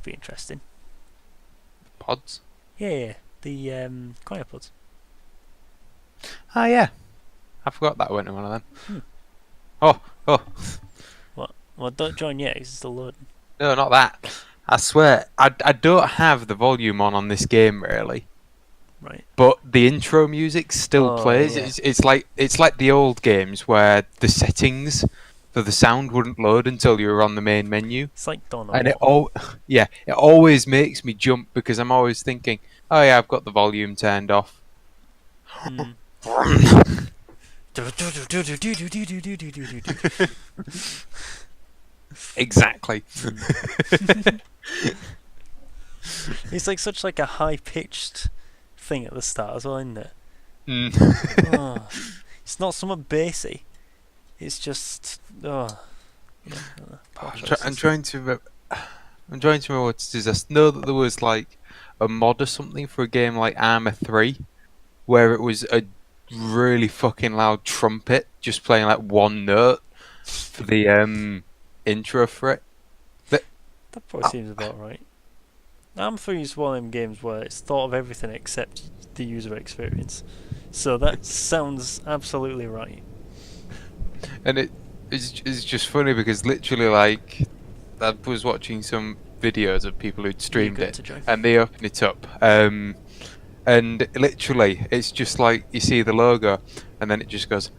Be interesting. Pods? Yeah, the cryopods. Ah, yeah. I forgot that went to one of them. Hmm. Oh, oh. What? Well, don't join yet. It's still loading. No, not that. I swear, I don't have the volume on this game really, Right. but the intro music still Oh plays. yeah. It's like the old games where the settings for the sound wouldn't load until you were on the main menu, It's like Dawn of and War. yeah, it always makes me jump because I'm always thinking, oh yeah, I've got the volume turned off. Hmm. Exactly. It's like such like a high pitched thing at the start as well, isn't it? Mm. Oh, it's not somewhat bassy. It's just yeah. Poor I'm choices. trying to I'm trying to remember what it is. I know that there was like a mod or something for a game like Arma 3 where it was a really fucking loud trumpet just playing like one note for the intro for it. But, That probably uh, seems about right. I'm for use one of them games where it's thought of everything except the user experience. So that sounds absolutely right. and it's just funny because literally like I was watching some videos of people who'd Are you streamed going it to join? and they open it up. And literally, it's just like you see the logo, and then it just goes.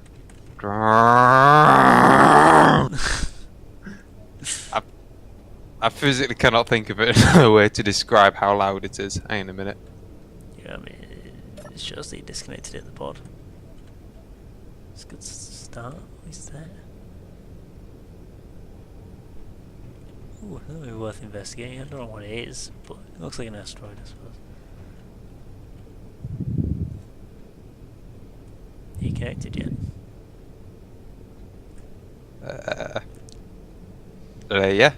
I, I physically cannot think of it another way to describe how loud it is. Hang on a minute. Yeah, I mean, it shows that you disconnected it at the pod. It's a good start. At least there. Ooh, that would be worth investigating. I don't know what it is, but it looks like an asteroid, I suppose. Are you connected yet? Uh, yeah.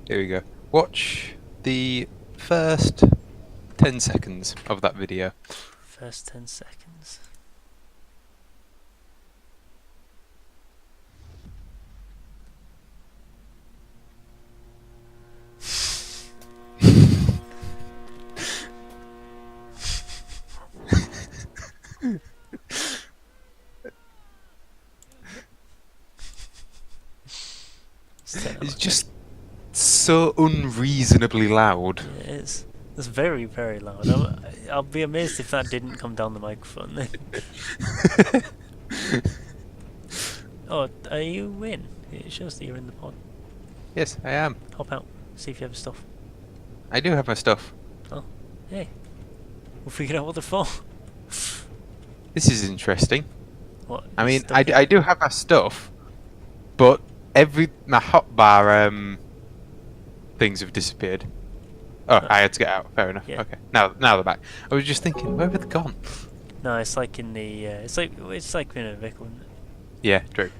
Here we go. Watch the first 10 seconds of that video. First 10 seconds. It's just so unreasonably loud. Yeah, it is. It's very, very loud. I'll be amazed if that didn't come down the microphone then. Oh, are you in? It shows that you're in the pod. Yes, I am. Hop out. See if you have stuff. I do have my stuff. Oh, hey. We'll figure out what they're for. This is interesting. What? I Is mean, stuff here? I do have my stuff, but my hotbar things have disappeared. Oh, Oh, I had to get out. Fair enough. yeah. Okay, now they're back. I was just thinking, where have they gone? No, it's like in the. It's like in a vehicle, isn't it? Yeah, true.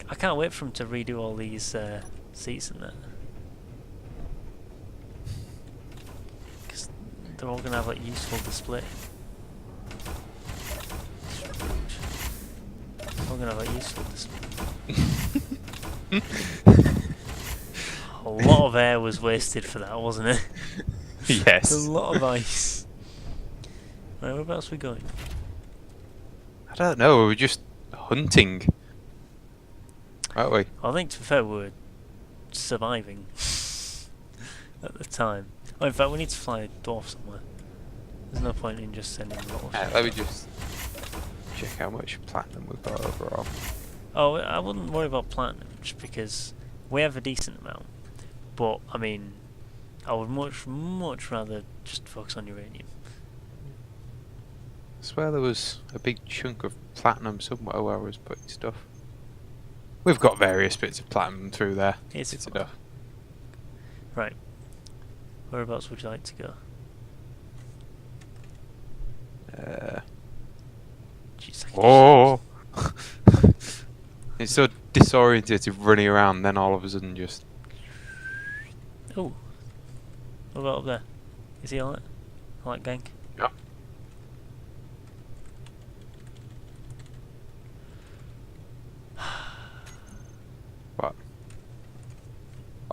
I can't wait for them to redo all these seats and that. Because they're all gonna have like useful display. They're all gonna have like useful display. A lot of air was wasted for that, wasn't it? A Yes. lot of ice. Right, whereabouts are we going? I don't know. We were just hunting, aren't we? I think to be fair, we were surviving at the time. Oh, in fact, we need to fly a dwarf somewhere. There's no point in just sending little Let me just check how much platinum we've got overall. Oh, I wouldn't worry about platinum, just because we have a decent amount. But, I mean, I would much rather just focus on uranium. I swear there was a big chunk of platinum somewhere where I was putting stuff. We've got various bits of platinum through there. It's enough. Right. Whereabouts would you like to go? Jeez, Oh! It's so disorientated running around, then all of a sudden just. Oh. What about up there? Is he alright? Alright, gank? Yeah. What?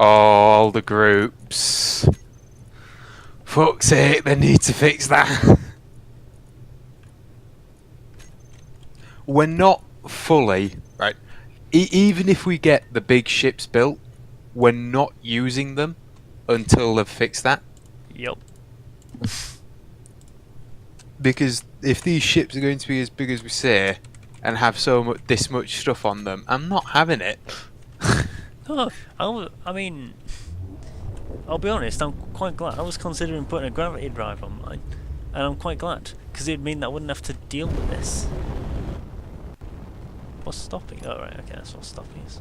All the groups. Fuck's sake, they need to fix that. We're not fully, right? Even if we get the big ships built, we're not using them until they've fixed that. Yep. Because if these ships are going to be as big as we say, and have this much stuff on them, I'm not having it. Oh, I mean, I'll be honest, I'm quite glad. I was considering putting a gravity drive on mine, and I'm quite glad, because it'd mean that I wouldn't have to deal with this. What's stopping? Oh, right, okay, that's what's stopping us.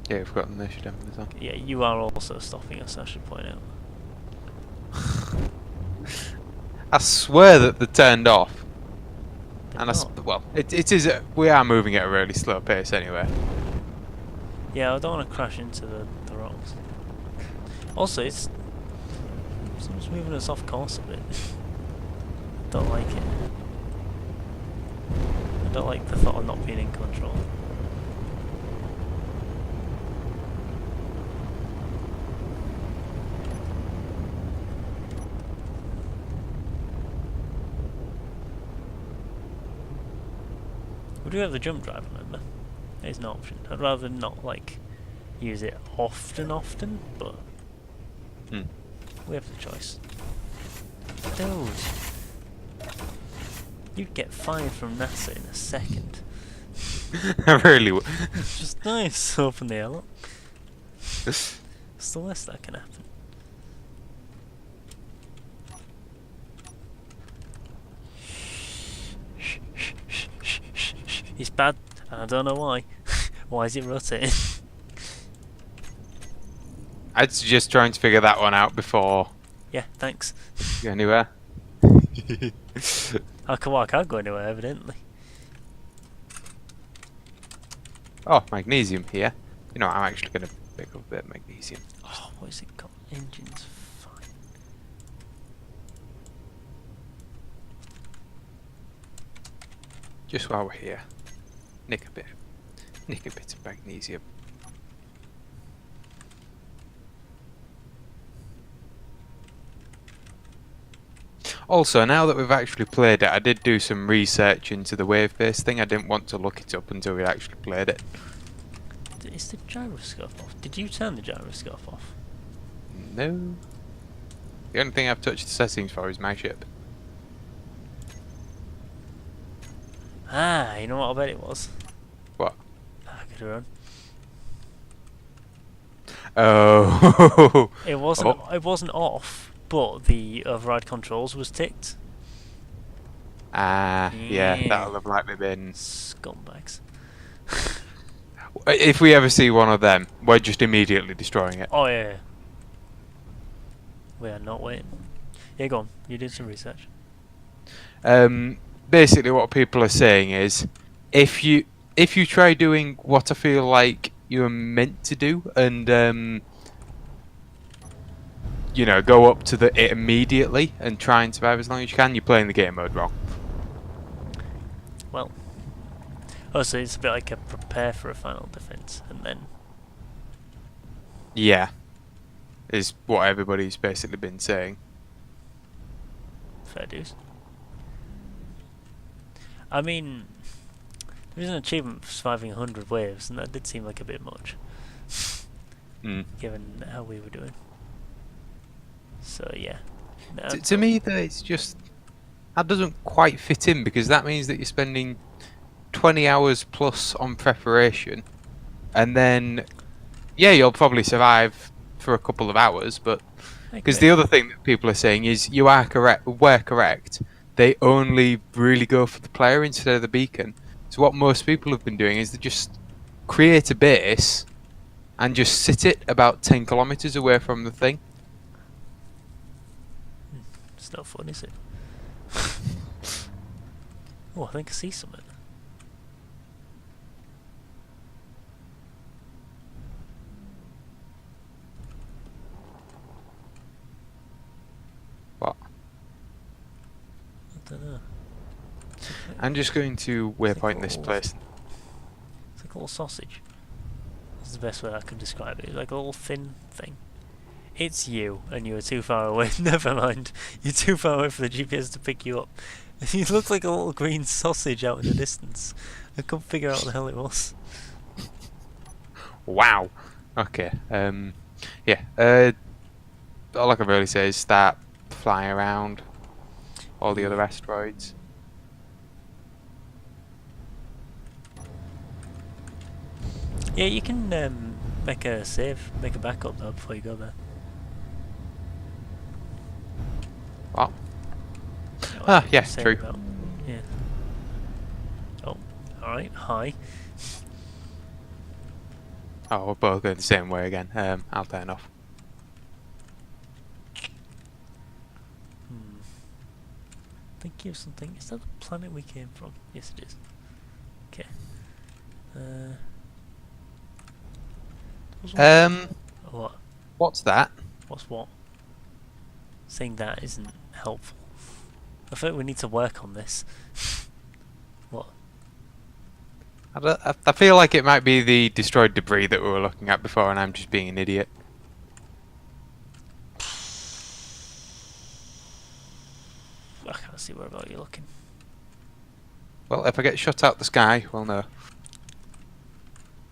Yeah, we've got an initiative on. Yeah, you are also stopping us, I should point out. I swear that they're turned off. They're And not. well, it is. We are moving at a really slow pace anyway. Yeah, I don't want to crash into the rocks. Also, someone's moving us off course a bit. Don't like it. I don't like the thought of not being in control. We do have the jump drive, remember? It's an option. I'd rather not, like, use it often, but we have the choice. Dude, you'd get fired from NASA in a second. I really would. Just nice, open the airlock. It's the worst that can happen. It's bad, and I don't know why. Why is it rotating? I'd suggest trying to figure that one out before Yeah, thanks. you go anywhere. I can't go anywhere, evidently. Oh, magnesium here. You know, I'm actually going to pick up a bit of magnesium. Oh, what is it called? Engines fine. Just while we're here, nick a bit of magnesium. Also, now that we've actually played it, I did do some research into the wave-based thing. I didn't want to look it up until we actually played it. Is the gyroscope off? Did you turn the gyroscope off? No. The only thing I've touched the settings for is my ship. Ah, you know what I bet it was? What? I could run. Oh. It wasn't off, but the override controls was ticked. Ah, yeah, Yeah. that'll have likely been. Scumbags. If we ever see one of them, we're just immediately destroying it. Oh yeah. We are not waiting. Yeah, go on. You did some research. Basically, what people are saying is, if you try doing what I feel like you're meant to do, and you know, go up to it immediately and try and survive as long as you can, you're playing the game mode wrong. Well. Oh, so it's a bit like a prepare for a final defense, and then. Yeah, is what everybody's basically been saying. Fair dues. I mean, there is an achievement for surviving 100 waves, and that did seem like a bit much, given how we were doing. So yeah. To me, though, it's just that doesn't quite fit in, because that means that you're spending 20 hours plus on preparation, and then yeah, you'll probably survive for a couple of hours, but because the other thing that people are saying is you are correct, we're correct. They only really go for the player instead of the beacon. So what most people have been doing is they just create a base and just sit it about 10 kilometers away from the thing. It's not fun, is it? Oh, I think I see something. What? I don't know. I'm just going to waypoint this place. It's like a little sausage. That's the best way I could describe it. It's like a little thin thing. It's you, and you were too far away. Never mind. You're too far away for the GPS to pick you up. You look like a little green sausage out in the distance. I couldn't figure out what the hell it was. Wow. Okay. Yeah. All I can really say is start flying around all the other asteroids. Yeah, you can make a save, make a backup though before you go there. What? You know, Ah, yeah, save true. about- Yeah. Oh, alright, hi. Oh, we're both going the same way again. I'll turn off. Thinking of something. Is that the planet we came from? Yes, it is. Okay. What? What's that? What's what? Saying that isn't helpful. I think we need to work on this. What? I feel like it might be the destroyed debris that we were looking at before, and I'm just being an idiot. I can't see where about you're looking. Well, if I get shot out the sky, we'll know.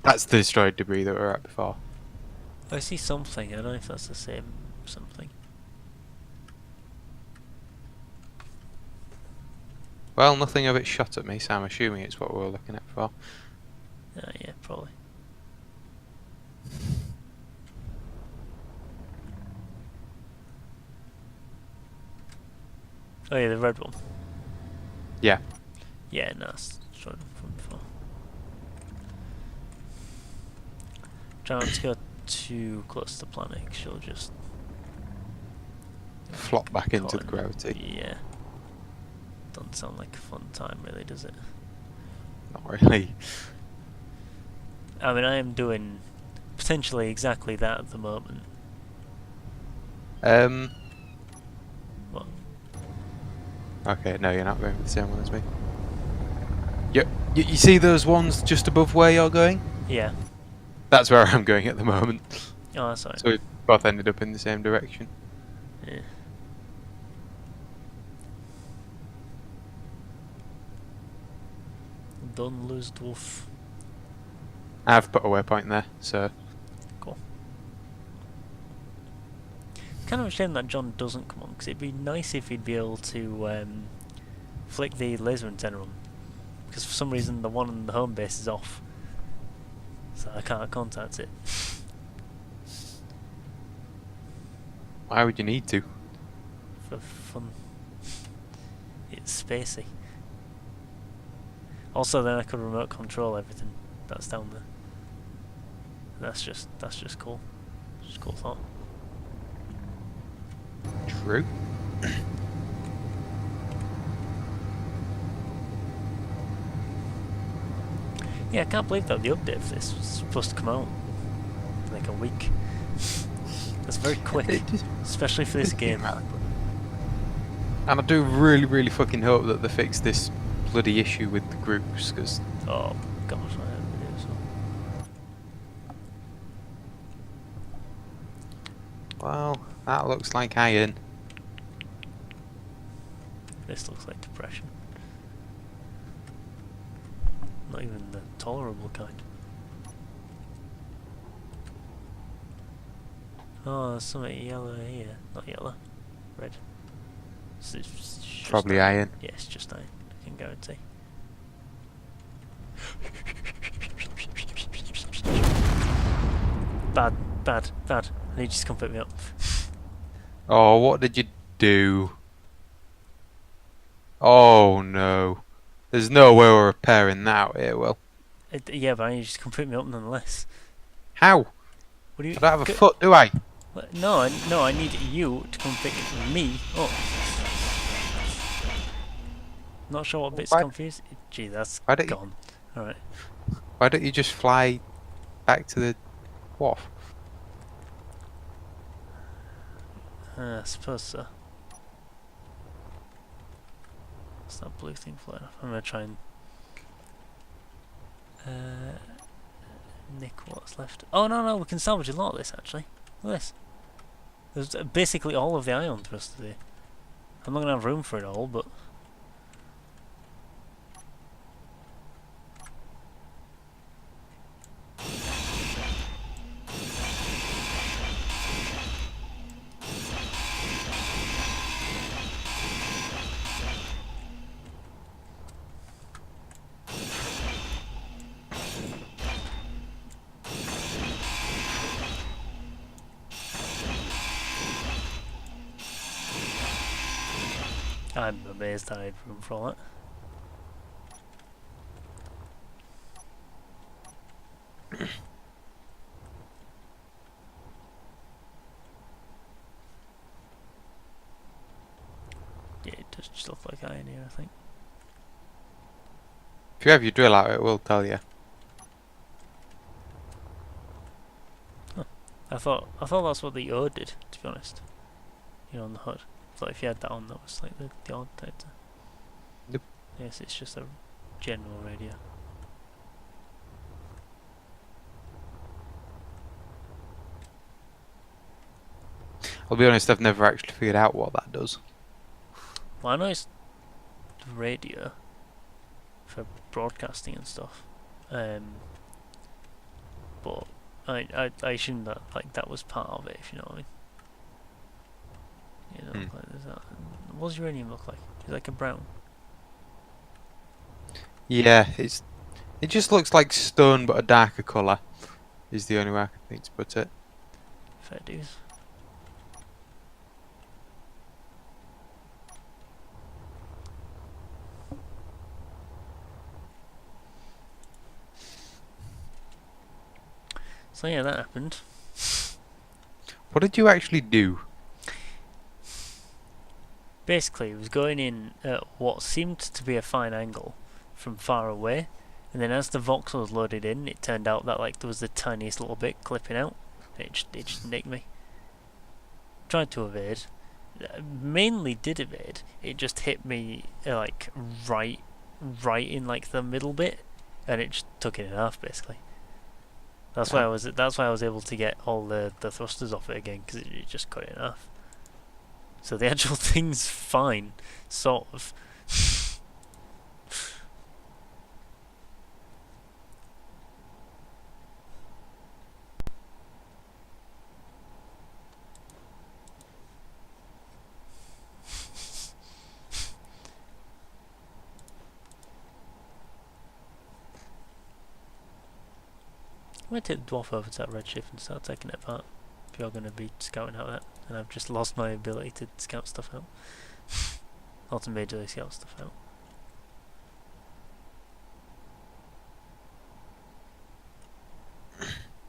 That's the destroyed debris that we were at before. I see something. I don't know if that's the same something. Well, nothing of it shot at me, so I'm assuming it's what we were looking at before. Yeah, probably. Oh yeah, the red one. Yeah. Yeah, no, it's from before. Try not to go too close to the planet, 'cause she'll just Flop back into caught the in- gravity. Yeah. Doesn't sound like a fun time, really, does it? Not really. I mean, I am doing potentially exactly that at the moment. What? Okay, no, you're not going with the same one as me. You see those ones just above where you're going? Yeah. That's where I'm going at the moment. Oh, that's right. So we both ended up in the same direction. Yeah. Don't lose dwarf. I've put a waypoint there, so Cool. Kind of a shame that John doesn't come on, because it'd be nice if he'd be able to flick the laser antenna on. Because for some reason the one on the home base is off. So I can't contact it. why would you need to? For fun. It's spacey. Also, then I could remote control everything that's down there. That's just cool. Just a cool thought. True. Yeah, I can't believe that the update for this was supposed to come out in like a week. That's very quick, especially for this game. And I do really, really fucking hope that they fix this bloody issue with the groups, because Oh gosh, I hope it is. well, that looks like iron. This looks like depression. Not even the tolerable kind. Oh, there's something yellow here. Not yellow. Red. It's just Probably iron. Yeah, it's just iron. I can guarantee. Bad. I need you to come pick me up. Oh, what did you do? Oh no. There's no way we're repairing that here, Will. Yeah, but I need you to come pick me up nonetheless. How? What do you? I don't have a foot, do I? No, I need you to come pick me up. Not sure what bit's Why- confused. Gee, that's Why don't you- gone. Alright. Why don't you just fly back to the wharf? I suppose so. What's that blue thing floating off? I'm gonna try and... nick what's left. Oh no, we can salvage a lot of this actually. Look at this. There's basically all of the ion thrust today. I'm not gonna have room for it all, but I'm amazed I had room for all that. Yeah, it does just look like iron here, I think. If you have your drill out, it will tell you. I thought that's what the O did, to be honest. You know, on the HUD. I thought if you had that on, that was like the odd data. Nope. Yes, it's just a general radio. I'll be honest, I've never actually figured out what that does. Well, I know it's the radio for broadcasting and stuff, but I assumed that like that was part of it, if you know what I mean. You know, like there's that. What does uranium look like? It's like a brown. Yeah, it just looks like stone but a darker colour, is the only way I can think to put it. Fair dues. So yeah, that happened. What did you actually do? Basically, it was going in at what seemed to be a fine angle from far away, and then as the voxel was loaded in, it turned out that like there was the tiniest little bit clipping out. It just nicked me. Tried to evade. Mainly did evade. It just hit me like right in like the middle bit, and it just took it in half basically. That's why I was able to get all the thrusters off it again, because it just cut it in half. So the actual thing's fine, sort of. I'm going to take the dwarf over to that redshift and start taking it apart, if you're going to be scouting out that. And I've just lost my ability to scout stuff out. Or to majorly scout stuff out.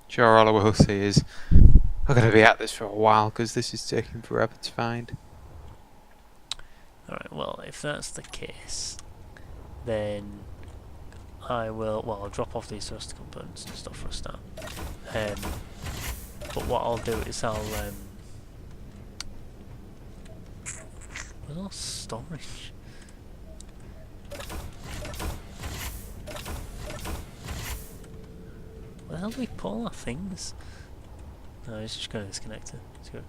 Sure, all I will say is I'm going to be at this for a while because this is taking forever to find. Alright, well, if that's the case, then I will, well, I'll drop off these thruster components and stuff for a start. But what I'll do is I'll, where's all storage? Where the hell do we put all our things? No, it's just going to disconnect it. It's good.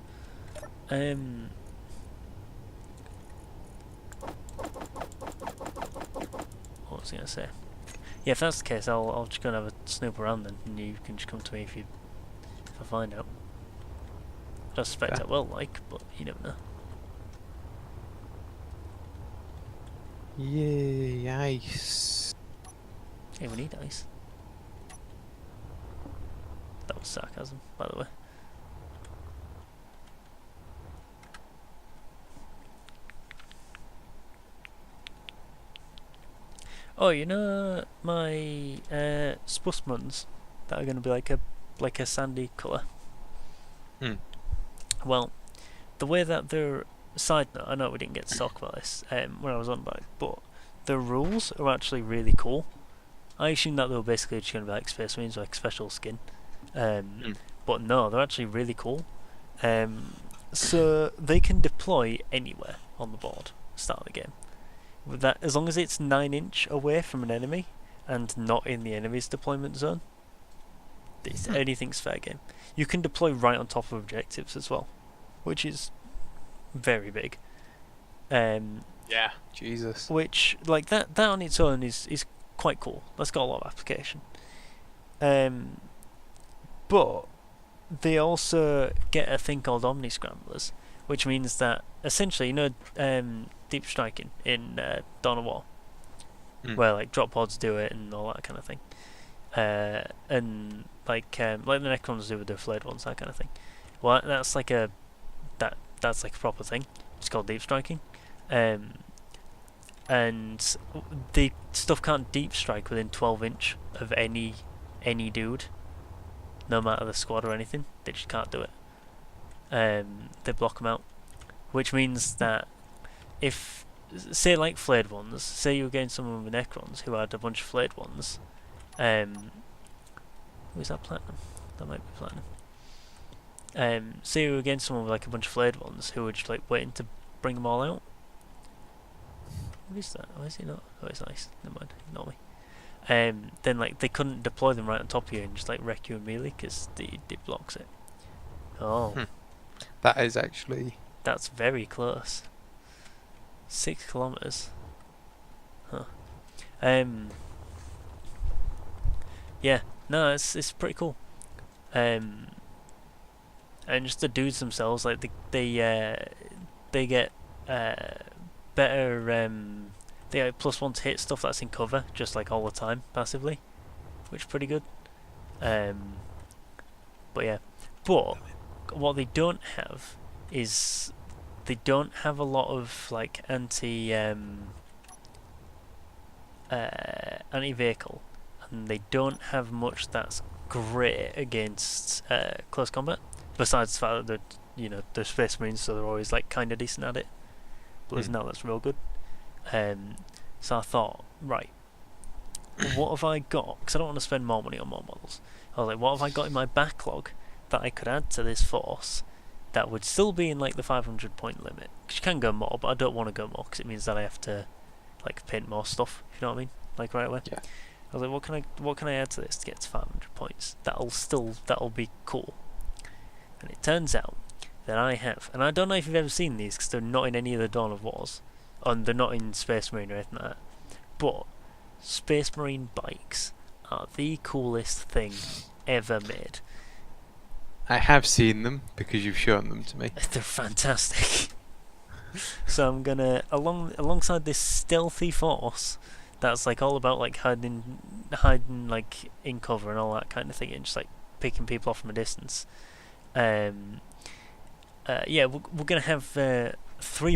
What was I going to say? Yeah, if that's the case, I'll just go and have a snoop around then, and you can just come to me if I find out. I suspect I will, like, but you never know. Yay, ice. Hey, we need ice. That was sarcasm, by the way. Oh, you know my Spussmuns that are going to be like a sandy colour? Well, the way that they're... Side note, I know we didn't get to talk about this when I was on back, but the rules are actually really cool. I assumed that they were basically just going to be like Space Marines, like special skin. But no, they're actually really cool. So they can deploy anywhere on the board, start of the game. With that, as long as it's 9 inch away from an enemy and not in the enemy's deployment zone. Anything's fair game. You can deploy right on top of objectives as well, which is very big. Yeah. Jesus. Which, like, that on its own is quite cool. That's got a lot of application. But they also get a thing called Omni Scramblers, which means that essentially, deep striking in Dawn of War, where like drop pods do it and all that kind of thing, and like the Necrons do with their flayed ones, that kind of thing. Well, that's like a proper thing. It's called deep striking, and the stuff can't deep strike within 12" of any dude, no matter the squad or anything. They just can't do it. They block them out, which means that if, say, like flayed ones, say you were getting someone with Necrons who had a bunch of flayed ones, was that platinum? That might be platinum. Say you were getting someone with like a bunch of flayed ones who were just like waiting to bring them all out. What is that? Why is he not? Oh, it's nice. Never mind. Ignore me. Then like they couldn't deploy them right on top of you and just like wreck you immediately because it blocks it. Oh, That is actually... that's very close. 6 kilometers. Huh. Yeah. No, it's pretty cool. And just the dudes themselves, like they get better. They get +1 to hit stuff that's in cover, just like all the time passively, which is pretty good. But yeah, but what they don't have is they don't have a lot of like anti-vehicle, and they don't have much that's great against close combat. Besides the fact that they're Space Marines, so they're always like kind of decent at it. But isn't that's real good. So I thought, right, what have I got? Because I don't want to spend more money on more models. I was like, what have I got in my backlog that I could add to this force that would still be in like the 500 point limit? Because you can go more, but I don't want to go more because it means that I have to like paint more stuff. If you know what I mean? Like right away. Yeah. I was like, what can I add to this to get to 500 points? That'll be cool. And it turns out that I have, and I don't know if you've ever seen these because they're not in any of the Dawn of Wars, and they're not in Space Marine or anything like that. But Space Marine bikes are the coolest thing ever made. I have seen them because you've shown them to me. They're fantastic. So I'm gonna alongside this stealthy force that's like all about like hiding like in cover and all that kind of thing, and just like picking people off from a distance. Yeah, we're gonna have 3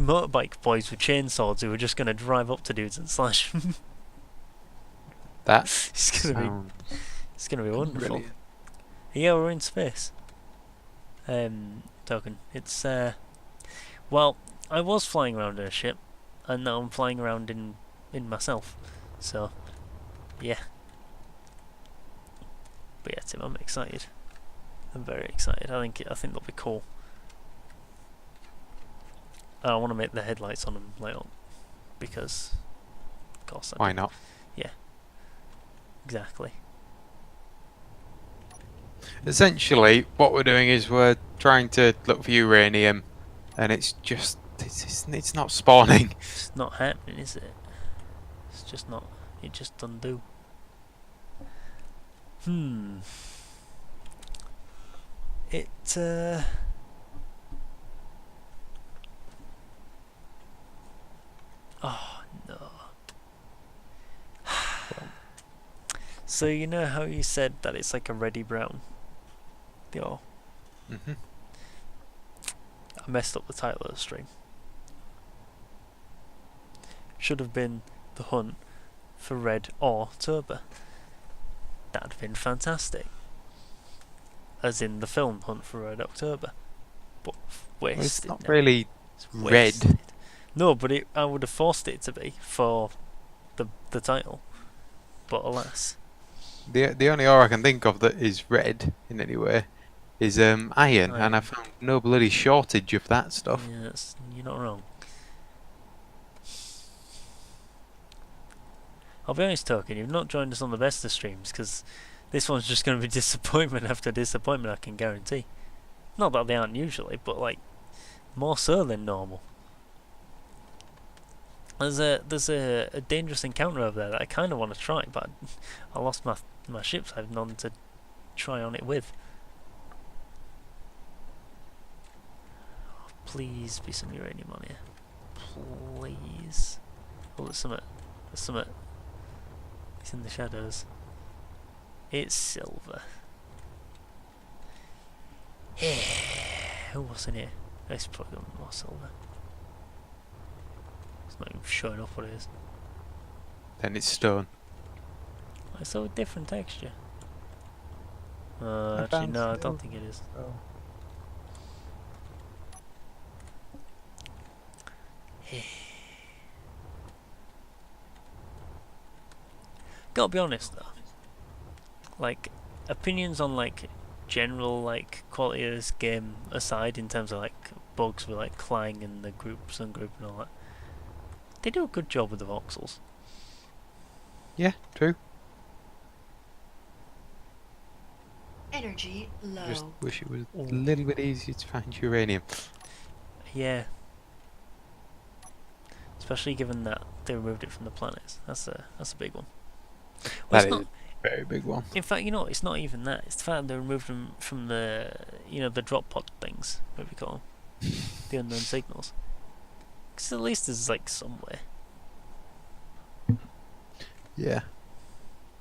motorbike boys with chainsaws who are just gonna drive up to dudes and slash them. It's gonna be wonderful. Brilliant. Yeah, we're in space. Token. It's well, I was flying around in a ship, and now I'm flying around in myself. So, yeah. But yeah, Tim, I'm excited. I'm very excited. I think they'll be cool. I want to make the headlights on them light up because, of course, Why not? Yeah. Exactly. Essentially, what we're doing is we're trying to look for uranium, and it's not spawning. It's not happening, is it? It's just not. It just doesn't do. It oh no. So you know how you said that it's like a reddy brown? The Mhm. I messed up the title of the stream. Should have been The Hunt for Red or Turbo. That'd have been fantastic. As in the film Hunt for Red October. But wasted. Well, it's not now. really It's red. wasted. No, but I would have forced it to be for the title. But alas. The only ore I can think of that is red in any way is iron, and I found no bloody shortage of that stuff. Yes, you're not wrong. I'll be honest, Token, you've not joined us on the best of streams because This one's just going to be disappointment after disappointment, I can guarantee. Not that they aren't usually, but like more so than normal. There's a dangerous encounter over there that I kind of want to try, but I lost my ships. I have none to try on it with. Oh, please be some uranium on here. Please. Oh, there's something. There's something. It's in the shadows. It's silver. Oh, what's in here? It's probably got more silver. It's not even showing up what it is. Then it's stone. It's so different texture. I Actually, found no, I silver. don't think it is. Oh. Gotta be honest though. Like, opinions on like general like quality of this game aside, in terms of like bugs with like Clang and the groups and group and all that, they do a good job with the voxels. Yeah, true. Energy low. Just wish it was a Ooh. little bit easier to find uranium. Yeah. Especially given that they removed it from the planets. That's a big one. Well, That it's is not, a very big one. in fact, you know, it's not even that. It's the fact that they removed them from the, you know, the drop pod things, what we call them, the unknown signals. Because at least there's like somewhere. Yeah.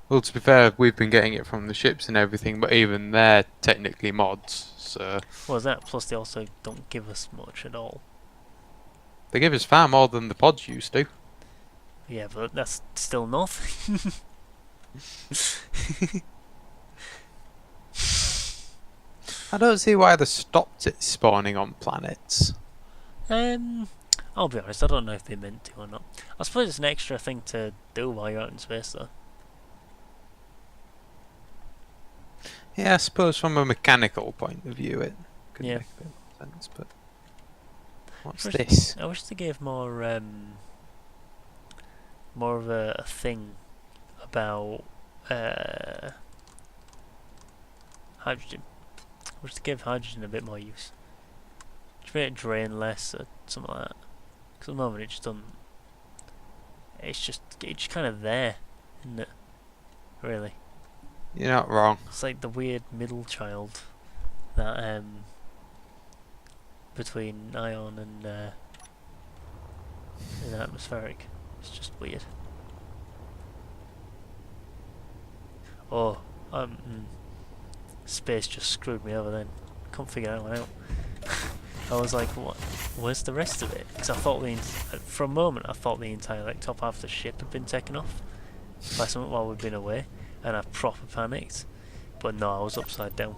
Well, to be fair, we've been getting it from the ships and everything, but even they're technically mods, so What was that? Plus, they also don't give us much at all. they give us far more than the pods used to. Yeah, but that's still nothing. I don't see why they stopped it spawning on planets. I'll be honest, I don't know if they meant to or not. I suppose it's an extra thing to do while you're out in space, though. Yeah, I suppose from a mechanical point of view it could Yeah. make a bit more sense, but what's First- this? I wish they gave more of a thing about hydrogen. I wish they gave hydrogen a bit more use. Just make it drain less or something like that. Because at the moment it just doesn't. It's just kind of there, isn't it? Really. You're not wrong. It's like the weird middle child that between ion and atmospheric. It's just weird. Oh, space just screwed me over then. Couldn't figure that one out. I was like, what? Where's the rest of it? Because I thought for a moment I thought the entire like top half of the ship had been taken off by something while we'd been away, and I proper panicked. But no, I was upside down.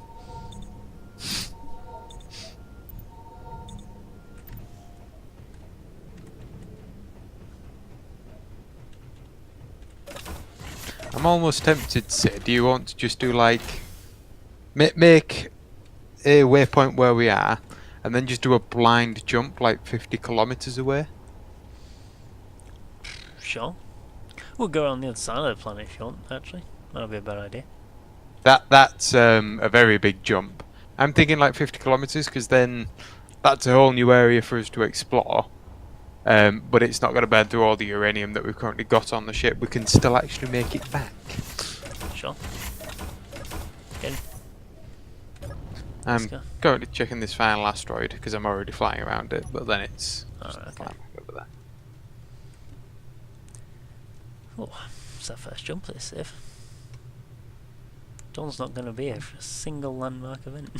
I'm almost tempted to say, do you want to just do like make a waypoint where we are, and then just do a blind jump like 50 kilometers away? Sure. We'll go around the other side of the planet if you want, actually. That'll be a bad idea. That's a very big jump. I'm thinking like 50 kilometers because then that's a whole new area for us to explore. But it's not going to burn through all the uranium that we've currently got on the ship. We can still actually make it back. Sure. Get in. I'm Let's go. currently checking this final asteroid because I'm already flying around it, but then it's just Alright, okay. flying back over there. Oh, it's our first jump this safe. Dawn's not going to be here for a single landmark event.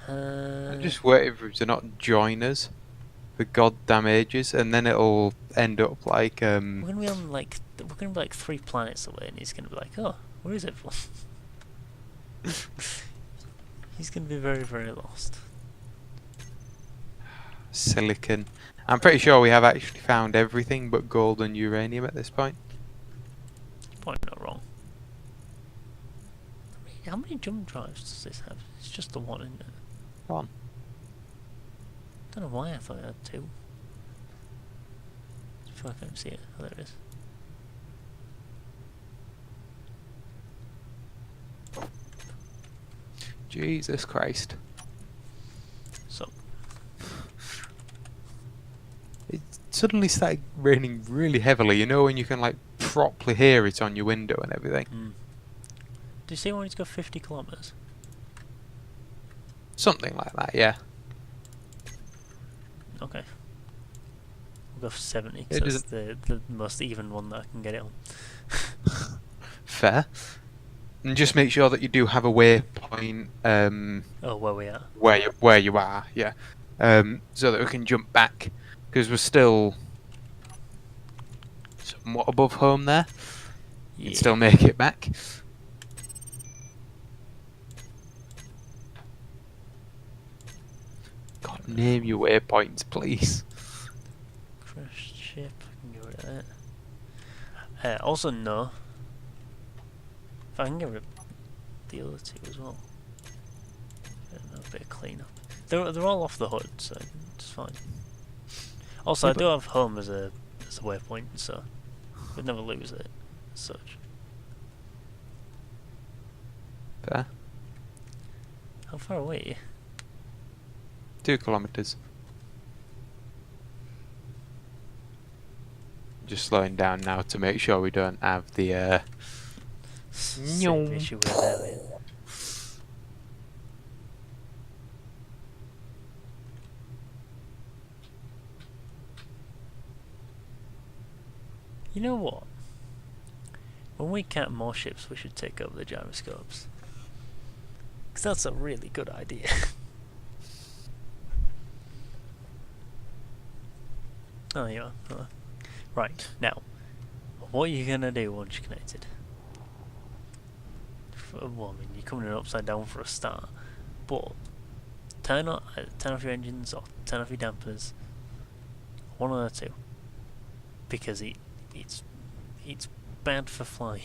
I'm just waiting for him to not join us for goddamn ages, and then it'll end up like We're gonna be on like 3 planets away, and he's gonna be like, "Oh, where is everyone?" He's gonna be very, very lost. silicon. I'm pretty sure we have actually found everything but gold and uranium at this point. Probably not wrong. How many jump drives does this have? It's just the one, isn't it? One. Don't know why I thought it had 2. I feel like I don't see it. Oh, there it is. Jesus Christ. So, It suddenly started raining really heavily, you know, when you can like properly hear it on your window and everything. do you see when it's got 50 kilometers? Something like that, yeah. Okay. We'll go for 70 It because that's the most even one that I can get it on. Fair. And just make sure that you do have a waypoint Oh, where we are. where you are, yeah. So that we can jump back, because we're still somewhat above home there. You can still make it back. God, name your waypoints, please. Crashed ship, I can get rid of that. Also, no. If I can get rid of the other two as well. A bit of cleanup. They're all off the hood, so it's fine. Also, Yeah, I do have home as a waypoint, so we'd never lose it as such. Fair. How far away are you? 2 kilometers. Just slowing down now to make sure we don't have the Same issue with earlier. You know what? When we count more ships, we should take over the gyroscopes. Because that's a really good idea. Oh, you are. Oh. Right, now, what are you going to do once you're connected? Well, I mean, you're coming in upside down for a start, but turn off your engines or turn off your dampers. One or two. Because it's bad for flying.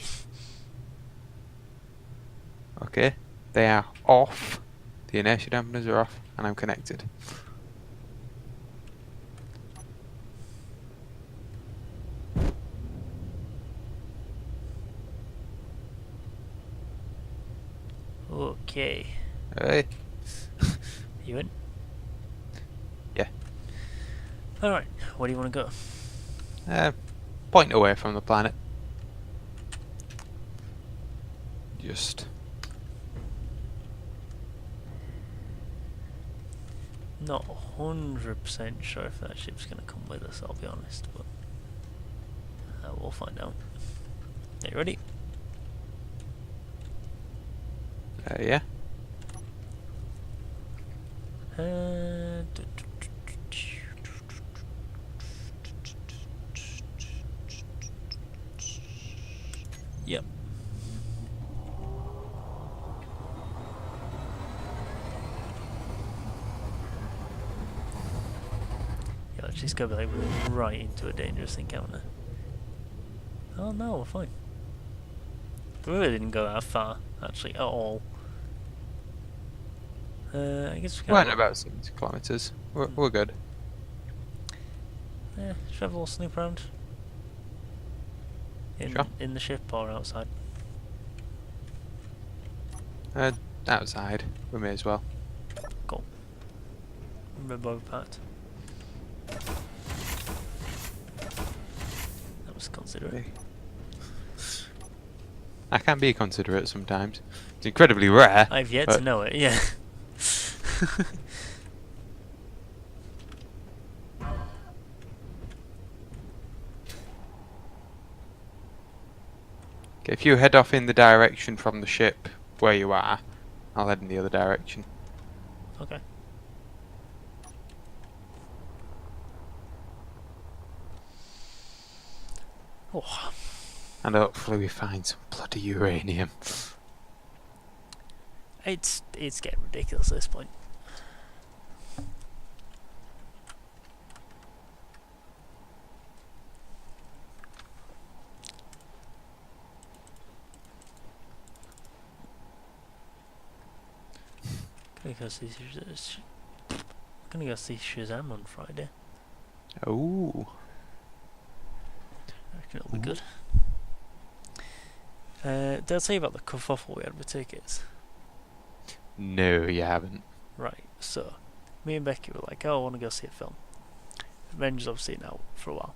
Okay, they are off. The inertia dampeners are off, and I'm connected. Okay. Hey. You in? Yeah. Alright, where do you want to go? Point away from the planet. Just Not 100% sure if that ship's going to come with us, I'll be honest, but we'll find out. Are you ready? yeah. Yep. Yeah, let's just go like right into a dangerous encounter. Oh no, we're fine. We really didn't go that far, actually, at all. I guess we We're can. at about 70 kilometers. We're good. Yeah, should we have a little snoop around? In the ship or outside? Outside. We may as well. Cool. Remember both parts. That was considerate. I can be considerate sometimes. It's incredibly rare. I've yet to know it, yeah. Okay, if you head off in the direction from the ship where you are, I'll head in the other direction. Okay. Oh. And hopefully we find some bloody uranium. It's getting ridiculous at this point. Gonna go see Shazam on Friday. Oh. I reckon it'll be good. Did I tell you about the kerfuffle we had with tickets? No, you haven't. Right, so me and Becky were like, oh, I want to go see a film. Avengers obviously out for a while.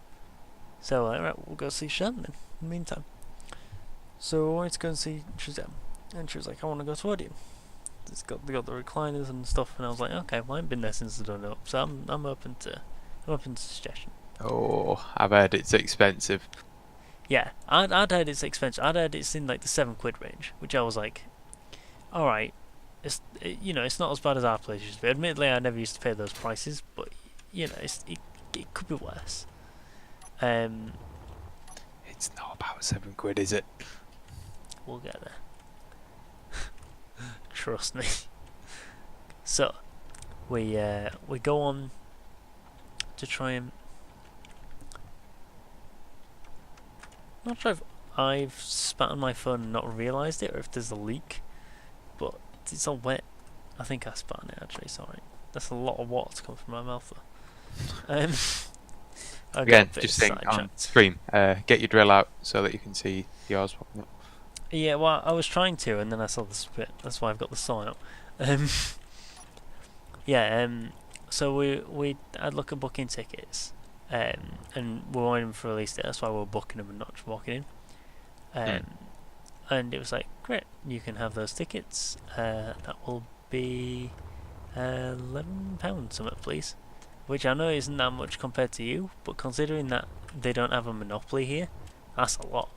So we're like, right, we'll go see Shannon in the meantime. So I wanted to go and see Shazam. And she was like, I want to go to Odeon. They got the recliners and stuff, and I was like, okay, well, I haven't been there since the done up, so I'm open to suggestion. Oh, I've heard it's expensive. Yeah, I'd heard it's expensive. I'd heard it's in like the £7 range, which I was like, all right, it's not as bad as our place used to be. Admittedly, I never used to pay those prices, but it could be worse. It's not about £7, is it? We'll get there. Trust me. So we go on to try and. I'm not sure if I've spat on my phone and not realised it, or if there's a leak, but it's all wet. I think I spat on it actually. Sorry, that's a lot of water to come from my mouth though. Again, just saying on stream, get your drill out so that you can see yours popping up. Yeah, well, I was trying to, and then I saw the spit. That's why I've got the saw out. So we had look at booking tickets, and we're waiting for a release date. That's why we're booking them and not just walking in. And it was like, great, you can have those tickets. That will be £11 something, please. Which I know isn't that much compared to you, but considering that they don't have a monopoly here, that's a lot.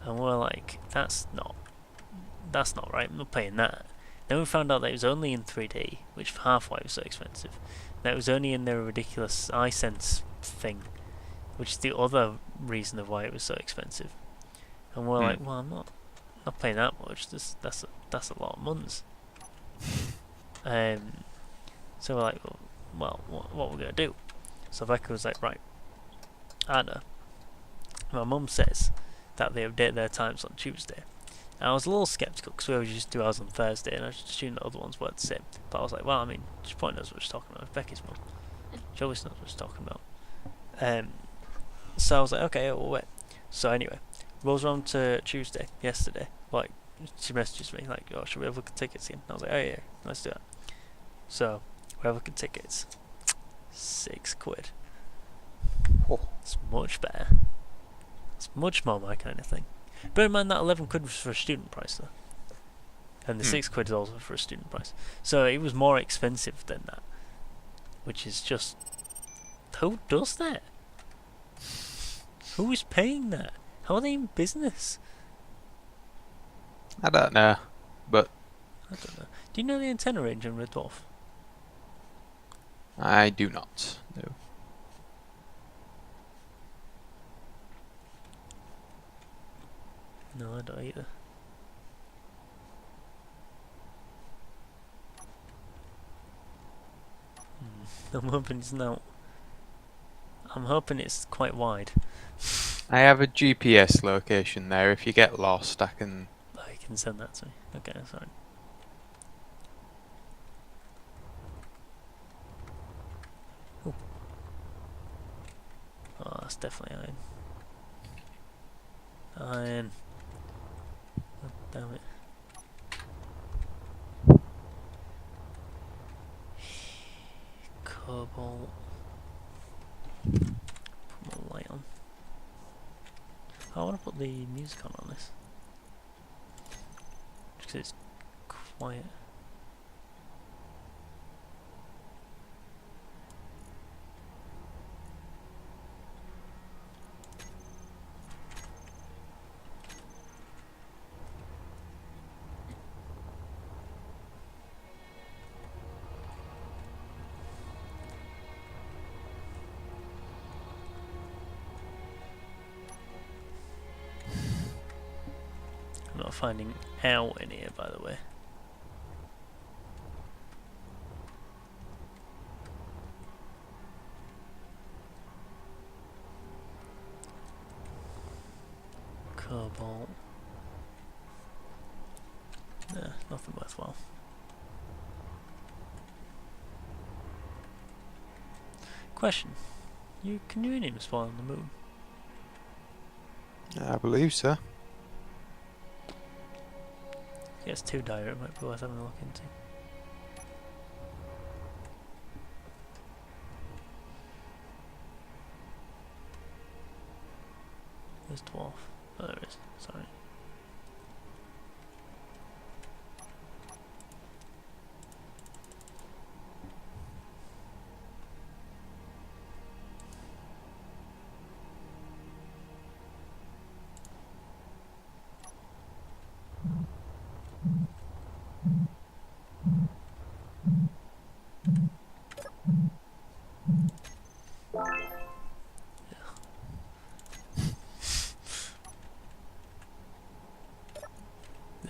And we're like, that's not right, I'm not paying that. Then we found out that it was only in 3D, which for half why it was so expensive. That it was only in their ridiculous iSense thing, which is the other reason of why it was so expensive. And we're like, well, I'm not paying that much. That's a lot of months. So we're like, well, what we're gonna do? So Becca was like, right, I know. My mum says that they update their times on Tuesday. And I was a little sceptical because we always used to do ours on Thursday, and I just assumed the other ones were the same. But I was like, well, I mean, she probably knows what she's talking about. It's Becky's mum. She always knows what she's talking about. So I was like, okay, we'll wait. So anyway, rolls around to Tuesday, yesterday. Like, she messages me, like, oh, should we have a look at tickets again? And I was like, oh yeah, let's do that. So, we have a look at tickets. £6. Oh. It's much better. It's much more my kind of thing. Bear in mind that £11 was for a student price though. And the £6 is also for a student price. So it was more expensive than that. Which is just... Who does that? Who is paying that? How are they in business? I don't know, but... I don't know. Do you know the antenna range in Red Dwarf? I do not, no. No, I don't either. I'm hoping it's not. I'm hoping it's quite wide. I have a GPS location there. If you get lost, I can... Oh, you can send that to me. Okay, sorry. Ooh. Oh, that's definitely iron. Iron. Oh, damn it. Cobalt. Put more light on. I want to put the music on this. Because it's quiet. I'm not finding out in here, by the way. Cobalt. Nah, nothing worthwhile. Question. Can uranium spawn on the moon? I believe so. If it gets too dire, it might be worth having a look into. There's dwarf. Oh, there is. Sorry.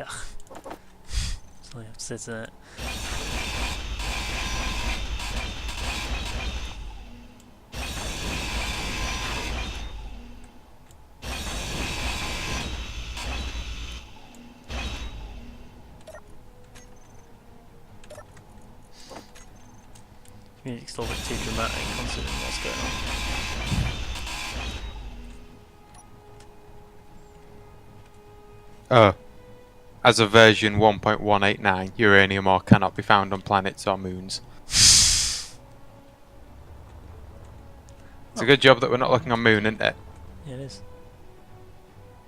Ugh. So I have to sit in it. Music's a little bit too dramatic considering what's going on. Oh. As of version 1.189, uranium ore cannot be found on planets or moons. It's a good job that we're not looking on moon, isn't it? Yeah, it is.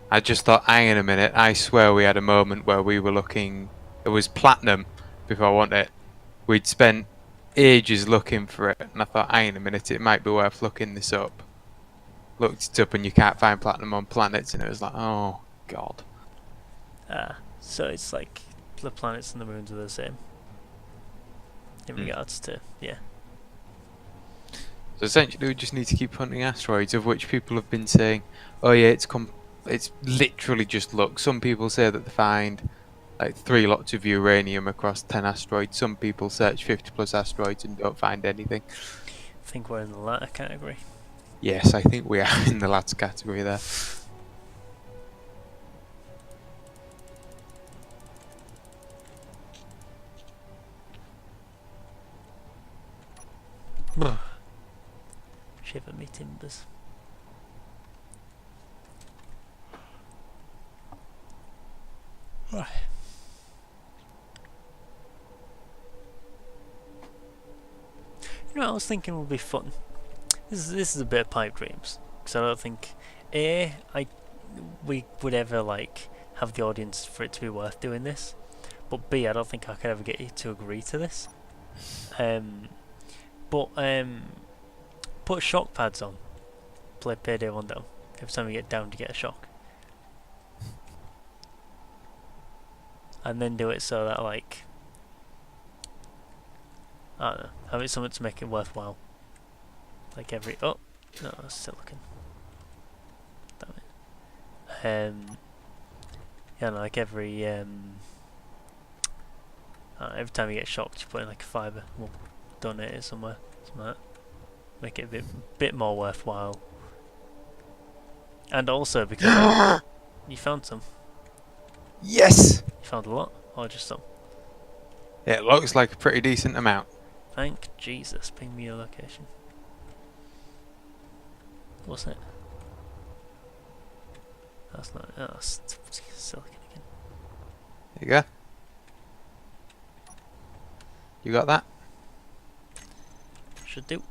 I just thought, hang on a minute, I swear we had a moment where we were looking... It was platinum before I want it. We'd spent ages looking for it, and I thought, hang on a minute, it might be worth looking this up. Looked it up and you can't find platinum on planets, and it was like, oh, God. So it's like the planets and the moons are the same in regards to, yeah. So essentially we just need to keep hunting asteroids, of which people have been saying, oh yeah, it's literally just luck. Some people say that they find like 3 lots of uranium across 10 asteroids. Some people search 50 plus asteroids and don't find anything. I think we're in the latter category. Yes, I think we are in the latter category there. Shiver me timbers. Right. You know what I was thinking would be fun? This is a bit of pipe dreams. Because I don't think we would ever like have the audience for it to be worth doing this. But B, I don't think I could ever get you to agree to this. Put shock pads on. Play Payday 1 down. Every time you get down to get a shock. And then do it so that like... I don't know. Have it something to make it worthwhile. Like every... Oh! No, that's silicon. Damn it. Yeah, no, like every... every time you get shocked you put in like a fibre. We'll donate it somewhere. Something like that. Make it a bit more worthwhile. And also because you found some. Yes! You found a lot? Or just some? It looks like a pretty decent amount. Thank Jesus. Ping me your location. What's it? That's not... Oh, that's silicon again. There you go. You got that? Should do.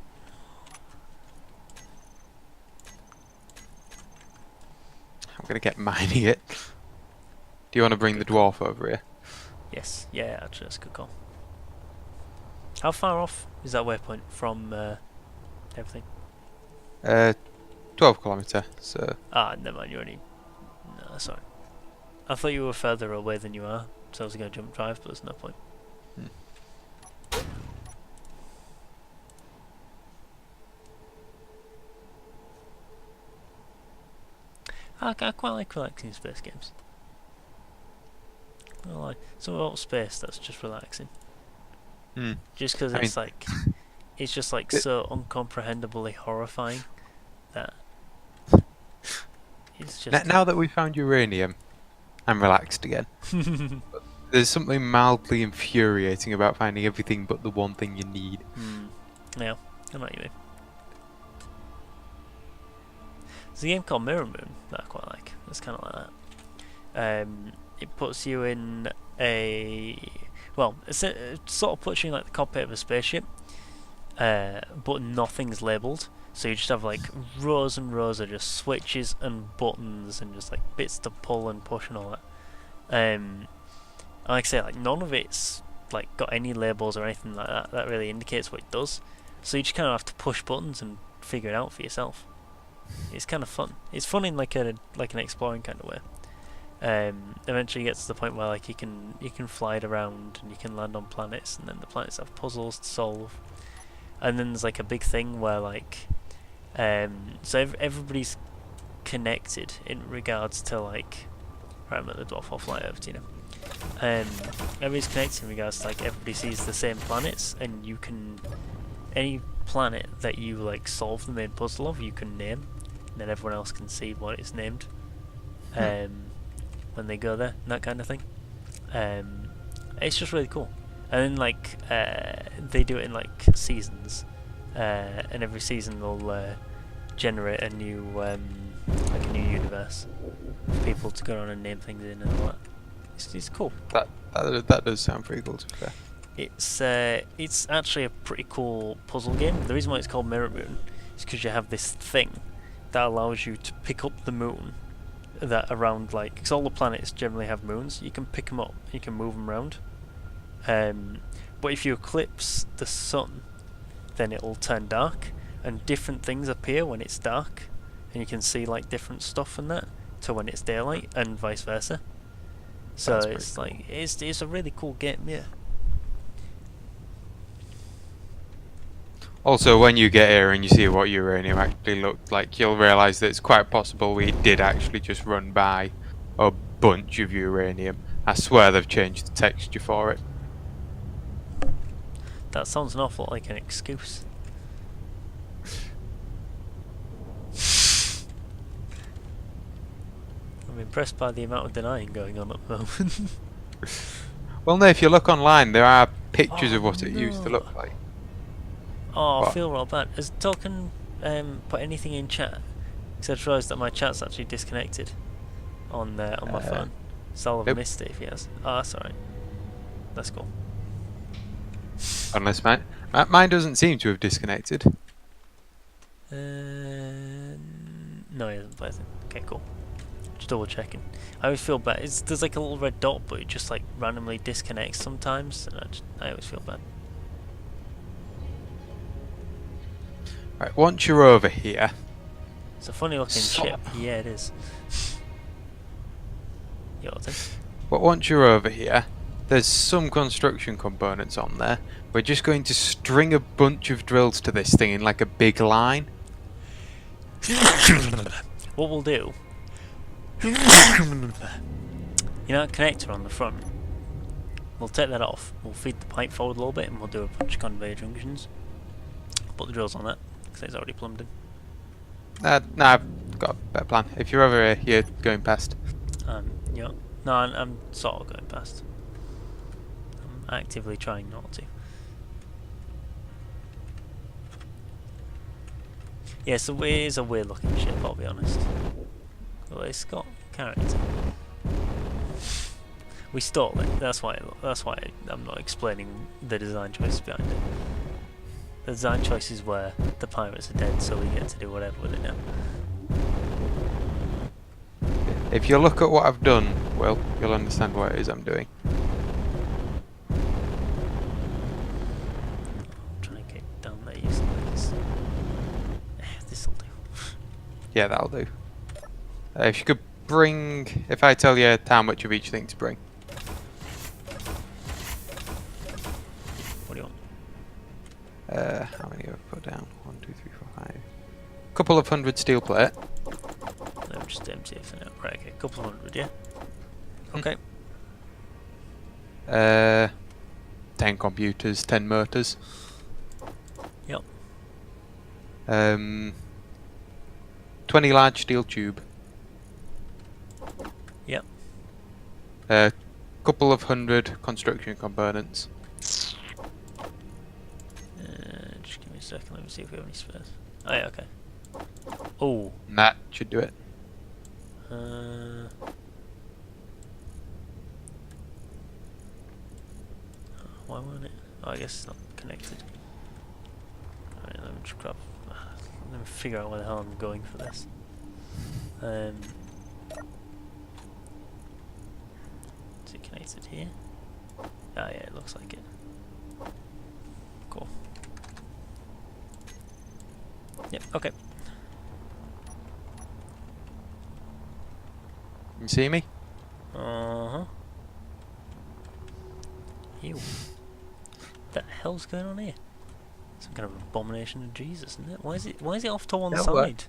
I'm gonna get mining it. Do you want to bring the dwarf over here? Yes. Yeah, actually, that's a good call. How far off is that waypoint from everything? 12 kilometre, so... Ah, never mind, you're only... No, sorry. I thought you were further away than you are, so I was going to jump drive, but there's no point. I quite like relaxing space games. I like some about space that's just relaxing. Just because it's like, it's just like so uncomprehendibly horrifying that it's just. Now that we found uranium, I'm relaxed again. There's something mildly infuriating about finding everything but the one thing you need. Yeah, I know what you mean. There's a game called Mirror Moon that I quite like. It's kind of like that. It puts you in it sort of puts you in like the cockpit of a spaceship, but nothing's labelled. So you just have like rows and rows of just switches and buttons and just like bits to pull and push and all that. And like I say, like none of it's like got any labels or anything like that that really indicates what it does. So you just kind of have to push buttons and figure it out for yourself. It's kind of fun. It's fun in like an exploring kind of way. Eventually, you get to the point where like you can fly it around and you can land on planets, and then the planets have puzzles to solve. And then there's like a big thing where like everybody's connected in regards to like right, I'm at the dwarf off flight over to you know. Everybody's connected in regards to like everybody sees the same planets, and you can any planet that you like solve the main puzzle of, you can name, and then everyone else can see what it's named. When they go there, and that kind of thing. It's just really cool. And then like they do it in like seasons, and every season they'll generate a new like a new universe for people to go on and name things in and all that. It's cool. That does sound pretty cool, to be fair. It's actually a pretty cool puzzle game. The reason why it's called Mirror Moon is because you have this thing that allows you to pick up the moon that around like, because all the planets generally have moons. You can pick them up, you can move them around. But if you eclipse the sun, then it'll turn dark, and different things appear when it's dark, and you can see like different stuff and that to when it's daylight, and vice versa. So it's cool. Like it's a really cool game, yeah. Also, when you get here and you see what uranium actually looked like, you'll realise that it's quite possible we did actually just run by a bunch of uranium. I swear they've changed the texture for it. That sounds an awful lot like an excuse. I'm impressed by the amount of denying going on at the moment. Well, no, if you look online, there are pictures of what it used to look like. Oh, What? I feel real bad. Has Tolkien put anything in chat? Because I just realised that my chat's actually disconnected on my phone. So I'll have missed it if he has. Oh, that's alright. That's cool. Unless mine doesn't seem to have disconnected. No, he hasn't played it. Okay, cool. Just double checking. I always feel bad. There's like a little red dot, but it just like randomly disconnects sometimes, and I always feel bad. Right, once you're over here, It's a funny looking ship. Yeah, it is. but once you're over here, there's some construction components on there. We're just going to string a bunch of drills to this thing in like a big line. What we'll do, you know that connector on the front, we'll take that off, we'll feed the pipe forward a little bit, and we'll do a bunch of conveyor junctions. Put the drills on that, because it's already plumbed in. No, I've got a better plan. If you're over here, you're going past. Yeah. No, I'm sort of going past. I'm actively trying not to. Yeah, so it is a weird looking ship, I'll be honest. Well, it's got character. We stole it. That's why I'm not explaining the design choices behind it. The design choices were the pirates are dead, so we get to do whatever with it now. If you look at what I've done, well, you'll understand what it is I'm doing. I'm trying to get down there using these. This'll do. Yeah, that'll do. If you could bring... If I tell you how much of each thing to bring. What do you want? How many have I put down? 1, 2, 3, 4, 5. Couple of 100 steel plate. No, just empty it for now. Right, okay, couple of 100, yeah? Okay. 10 computers, 10 motors. Yep. 20 large steel tube. Yep. Couple of 100 construction components. Just give me a second, let me see if we have any spares. Oh yeah, okay. Oh. And that should do it. Why won't it? Oh, I guess it's not connected. Alright, let me just grab. Let me figure out where the hell I'm going for this. Is it connected here? Ah, yeah, it looks like it. Cool. Yep, okay. You see me? Uh-huh. Ew. What the hell's going on here? Some kind of abomination of Jesus, isn't it? Why is it off to one side?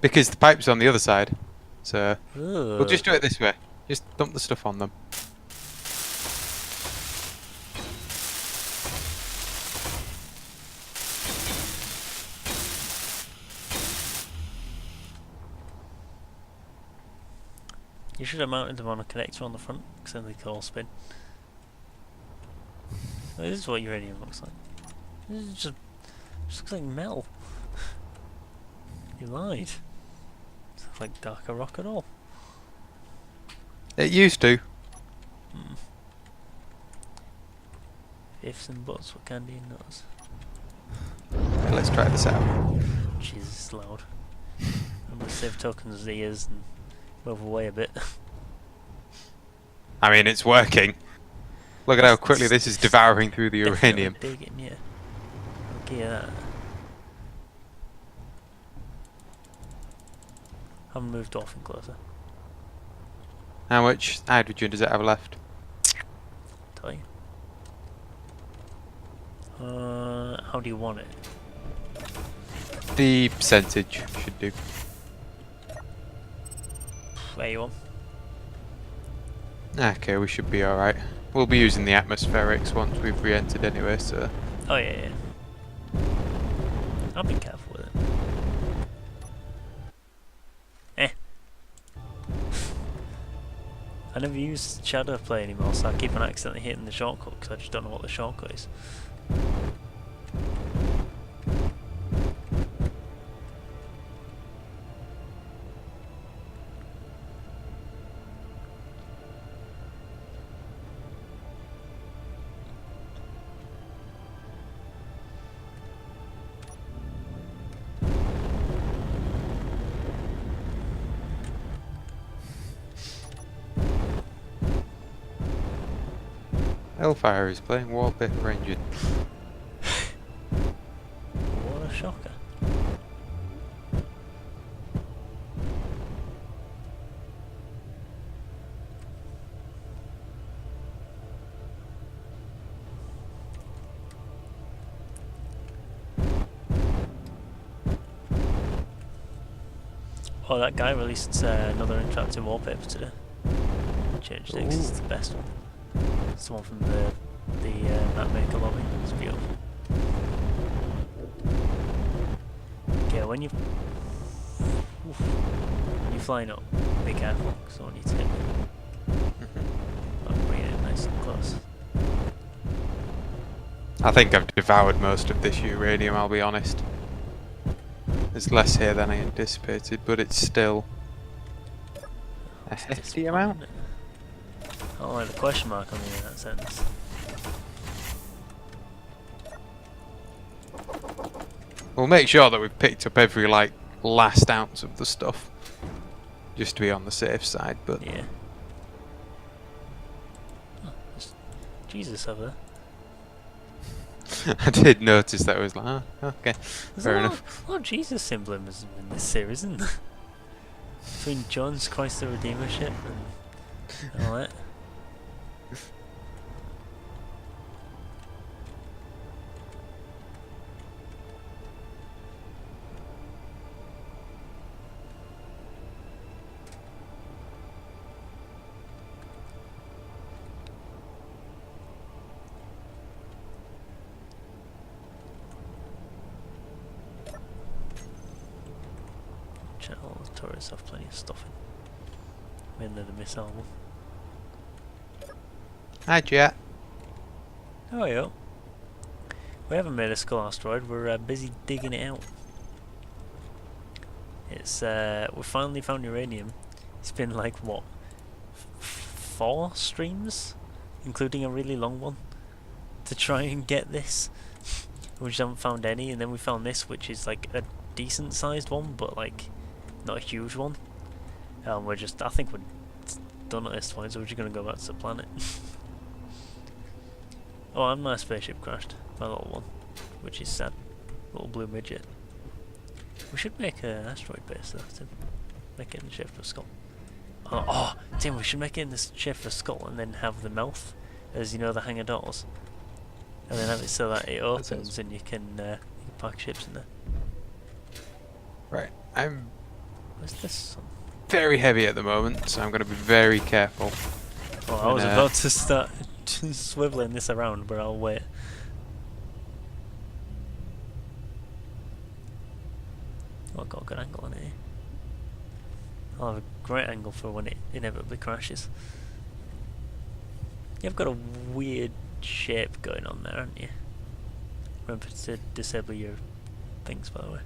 Because the pipe's on the other side. So Ugh. we'll just do it this way. Just dump the stuff on them. You should have mounted them on a connector on the front, because then they could all spin. This is what uranium looks like. This is just looks like metal. You lied. It looks like darker rock at all. It used to. Ifs and buts for candy and nuts. Okay, let's try this out. Jesus, it's loud. I'm gonna save tokens' ears and move away a bit. I mean, it's working. Look at how quickly this is devouring through the uranium. Digging, yeah. I'll give you that. Haven't moved off and closer. How much hydrogen does it have left? Tell you. How do you want it? The percentage should do. Where you want? Okay, we should be alright. We'll be using the atmospherics once we've re-entered anyway, so... Oh yeah, yeah. I'll be careful with it. I never use Shadow Play anymore, so I keep on accidentally hitting the shortcut because I just don't know what the shortcut is. Hellfire is playing Wallpaper Engine. What a shocker. Oh, that guy released another interactive wallpaper today. Change things, it's the best one. It's the one from the map maker lobby. It's beautiful. Okay, when you're flying up, be careful, because I want you to hit me. I'm bringing it nice and close. I think I've devoured most of this uranium, I'll be honest. There's less here than I anticipated, but it's still a hefty amount. I don't like the question mark on the in that sentence. We'll make sure that we've picked up every, like, last ounce of the stuff. Just to be on the safe side, but... Yeah. Oh, there's Jesus over there. I did notice that. I was like, oh, okay, There's fair a enough. lot of Jesus symbolism in this series, isn't there? Between John's Christ the Redeemer ship and all that. All the turrets have plenty of stuff in. Mainly the missile one. Hi, Jet. Oh yeah. We haven't made a skull asteroid, we're busy digging it out. It's we finally found uranium. It's been like what, 4 streams? Including a really long one. to try and get this. We just haven't found any, and then we found this, which is like a decent sized one, but like not a huge one. We're just, I think we're done at this point, so we're just gonna go back to the planet. Oh, and my spaceship crashed, my little one, which is sad. Little blue midget. We should make an asteroid base though, Tim. Make it in the shape of a skull. Oh, Tim, we should make it in the shape of a skull and then have the mouth as, you know, the hangar doors. And then have it so that it opens and you can park ships in there. Right, I'm Where's this one? very heavy at the moment, so I'm going to be very careful. Oh, I was about to start swiveling this around, but I'll wait. Oh, I've got a good angle on it here. I'll have a great angle for when it inevitably crashes. You've got a weird shape going on there, haven't you? Remember to disable your things, by the way.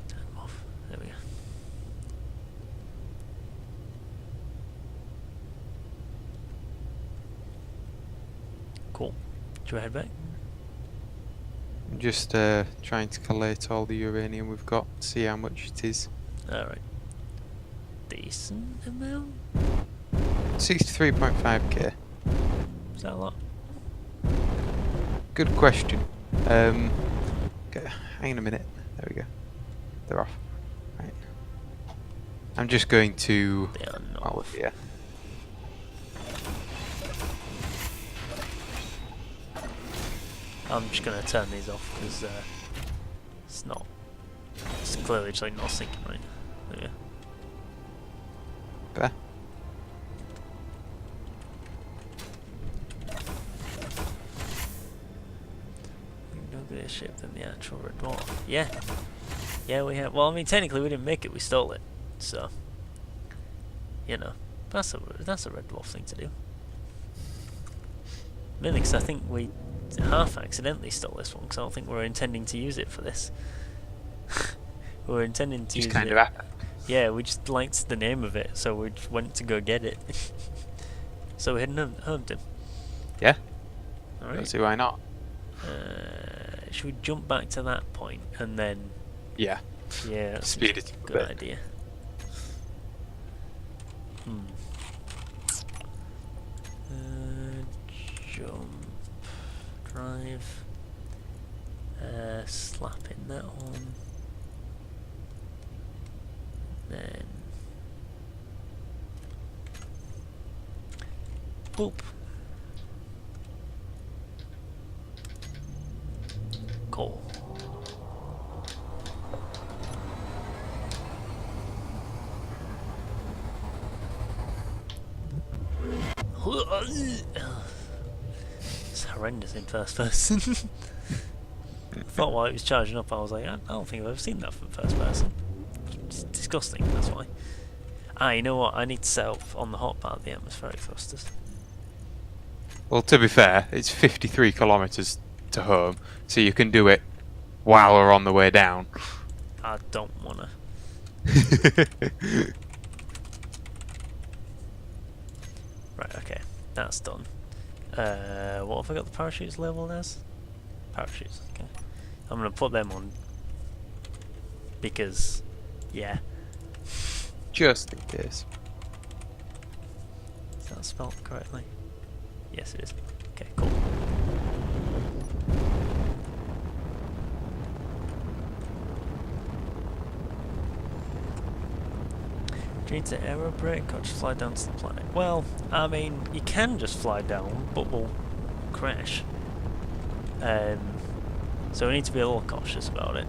Turn them off. There we go. Cool. Should we head back? I'm just trying to collate all the uranium we've got, see how much it is. Alright. Decent amount? 63.5k. Is that a lot? Good question. Okay, hang on a minute. There we go. They're off. Right. I'm just going to... They are not. Oh, yeah. I'm just gonna turn these off because it's not. It's clearly just like not syncing right. There we go. There. Nuclear ship than the actual red dwarf. Yeah. Yeah, we have. Well, I mean, technically we didn't make it. We stole it. So, you know, that's a red dwarf thing to do. Mainly because I think we half accidentally stole this one because I don't think we were intending to use it for this. We were intending to Just use kind it. of happened. Yeah, we just liked the name of it, so we just went to go get it. So we hadn't heard him. Yeah. Alright. Don't see why not. Should we jump back to that point and then? Yeah. Yeah, that's Speed it a up a good bit. idea. Jump, drive, slap in that one, then boop. Cool. It's horrendous in first person. I thought while it was charging up, I was like, I don't think I've ever seen that from first person. It's disgusting, that's why. Ah, you know what? I need to set up on the hot part of the atmospheric thrusters. Well, to be fair, it's 53 kilometres to home, so you can do it while we're on the way down. I don't wanna. Right, okay. That's done. What have I got the parachutes labelled as? Parachutes, okay. I'm gonna put them on because, yeah. Just in case. Is that spelled correctly? Yes, it is. Okay, cool. Do you need to aero brake or just fly down to the planet? Well, I mean, you can just fly down, but we'll crash. So we need to be a little cautious about it.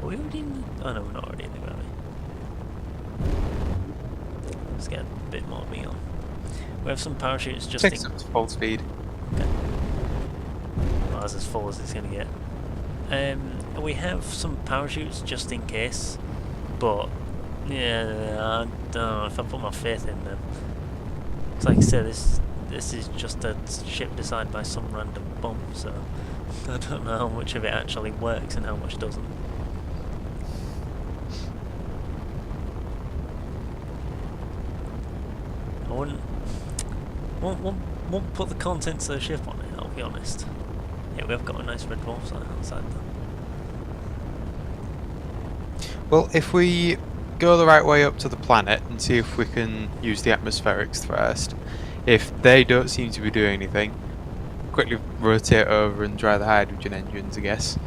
Are we already in the... Oh no, we're not already in the gravity. Let's get a bit more meat on. We have some parachutes just Takes up to full speed. Okay. Well, that's as full as it's going to get. We have some parachutes just in case, but yeah, I don't know if I put my faith in them. It's like I said, this is just a ship designed by some random bum, so I don't know how much of it actually works and how much doesn't. I won't put the contents of the ship on it, I'll be honest. Yeah, we have got a nice red dwarf sign outside though. Well, if we go the right way up to the planet and see if we can use the atmospherics first, if they don't seem to be doing anything, quickly rotate over and try the hydrogen engines, I guess.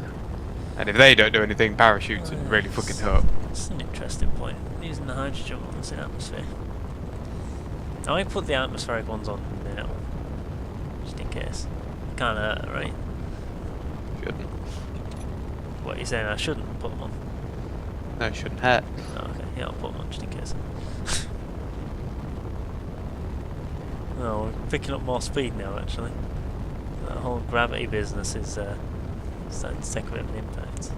And if they don't do anything, parachutes and really fucking hope. That's an interesting point, using the hydrogen ones in atmosphere. I might put the atmospheric ones on now, just in case. Can't hurt, right? Shouldn't. What, you're saying I shouldn't put them on? No, it shouldn't hurt. Oh, okay, yeah, I'll put them on just in case. Oh, we're picking up more speed now, actually. That whole gravity business is starting to take a bit of an impact.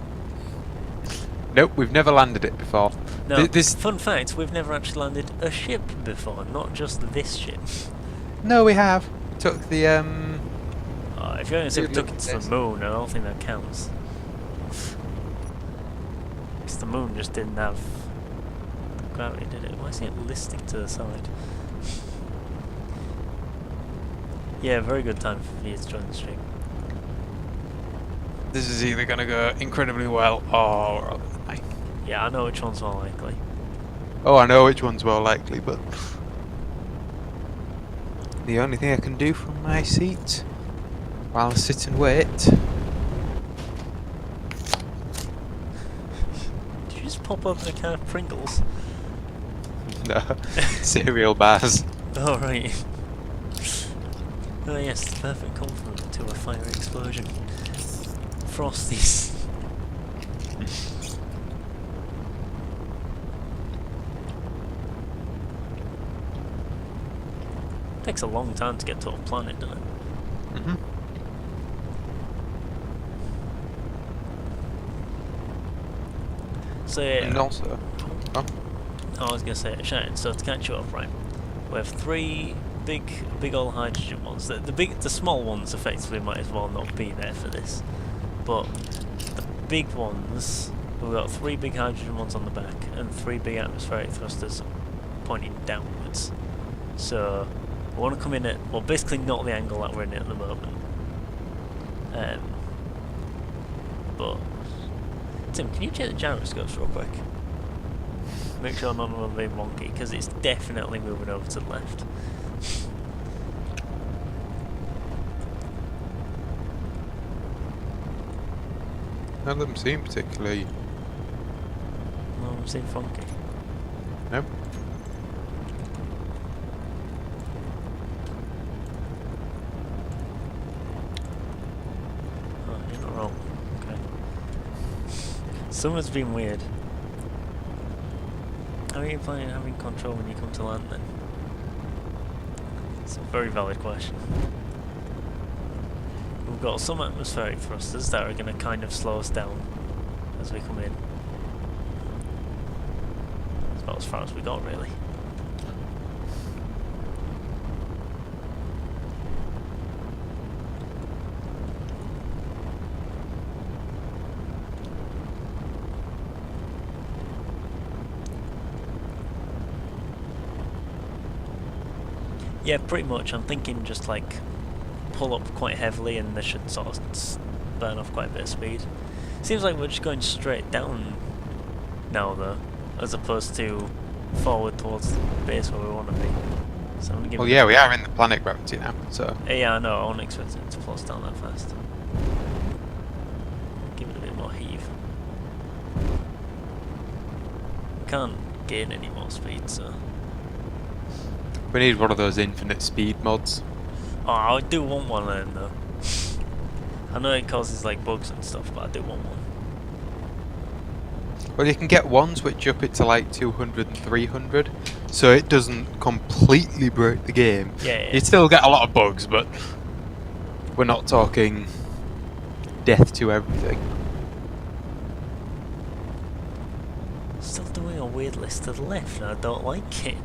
Nope, we've never landed it before. No, fun fact, we've never actually landed a ship before, not just this ship. No, we have. Took the Oh, if you're going to say we took it to the moon, I don't think that counts. Because the moon just didn't have gravity, did it? Why is it listing to the side? Yeah, very good time for you to join the stream. This is either gonna go incredibly well or Yeah, I know which one's more likely. oh, I know which one's more likely, but the only thing I can do from my seat while I sit and wait. Did you just pop open a can of Pringles? No, cereal bars. Oh, right. Oh yes, the perfect complement to a fiery explosion. Frosties. Takes a long time to get to a planet, doesn't it? Mm-hmm. So yeah. And also, I was gonna say it, Shane. So to catch you up, right? We have three big old hydrogen ones. The small ones effectively might as well not be there for this, but the big ones, we've got three big hydrogen ones on the back and three big atmospheric thrusters pointing downwards. So we want to come in at, well, basically not the angle that we're in at the moment. But Tim, can you check the gyroscopes real quick? Make sure none of them are being wonky, because it's definitely moving over to the left. none of them seem particularly. None of them seem funky. Nope. Oh, you're not wrong. Okay. Summer's been weird. How are you planning on having control when you come to land then? It's a very valid question. We've got some atmospheric thrusters that are going to kind of slow us down as we come in. That's about as far as we got, really. Yeah, pretty much. I'm thinking just like pull up quite heavily and they should sort of burn off quite a bit of speed. Seems like we're just going straight down now though, as opposed to forward towards the base where we want to be. So I'm gonna give Well, yeah, we are in the planet gravity now, so. Yeah, I know. I wasn't expecting it to float down that fast. Give it a bit more heave. Can't gain any more speed, so. We need one of those infinite speed mods. Oh, I do want one of them though. I know it causes like bugs and stuff, but I do want one. Well, you can get ones which up it to like 200 and 300, so it doesn't completely break the game. Yeah. You still get a lot of bugs, but we're not talking death to everything. Still doing a weird list to the left, and I don't like it.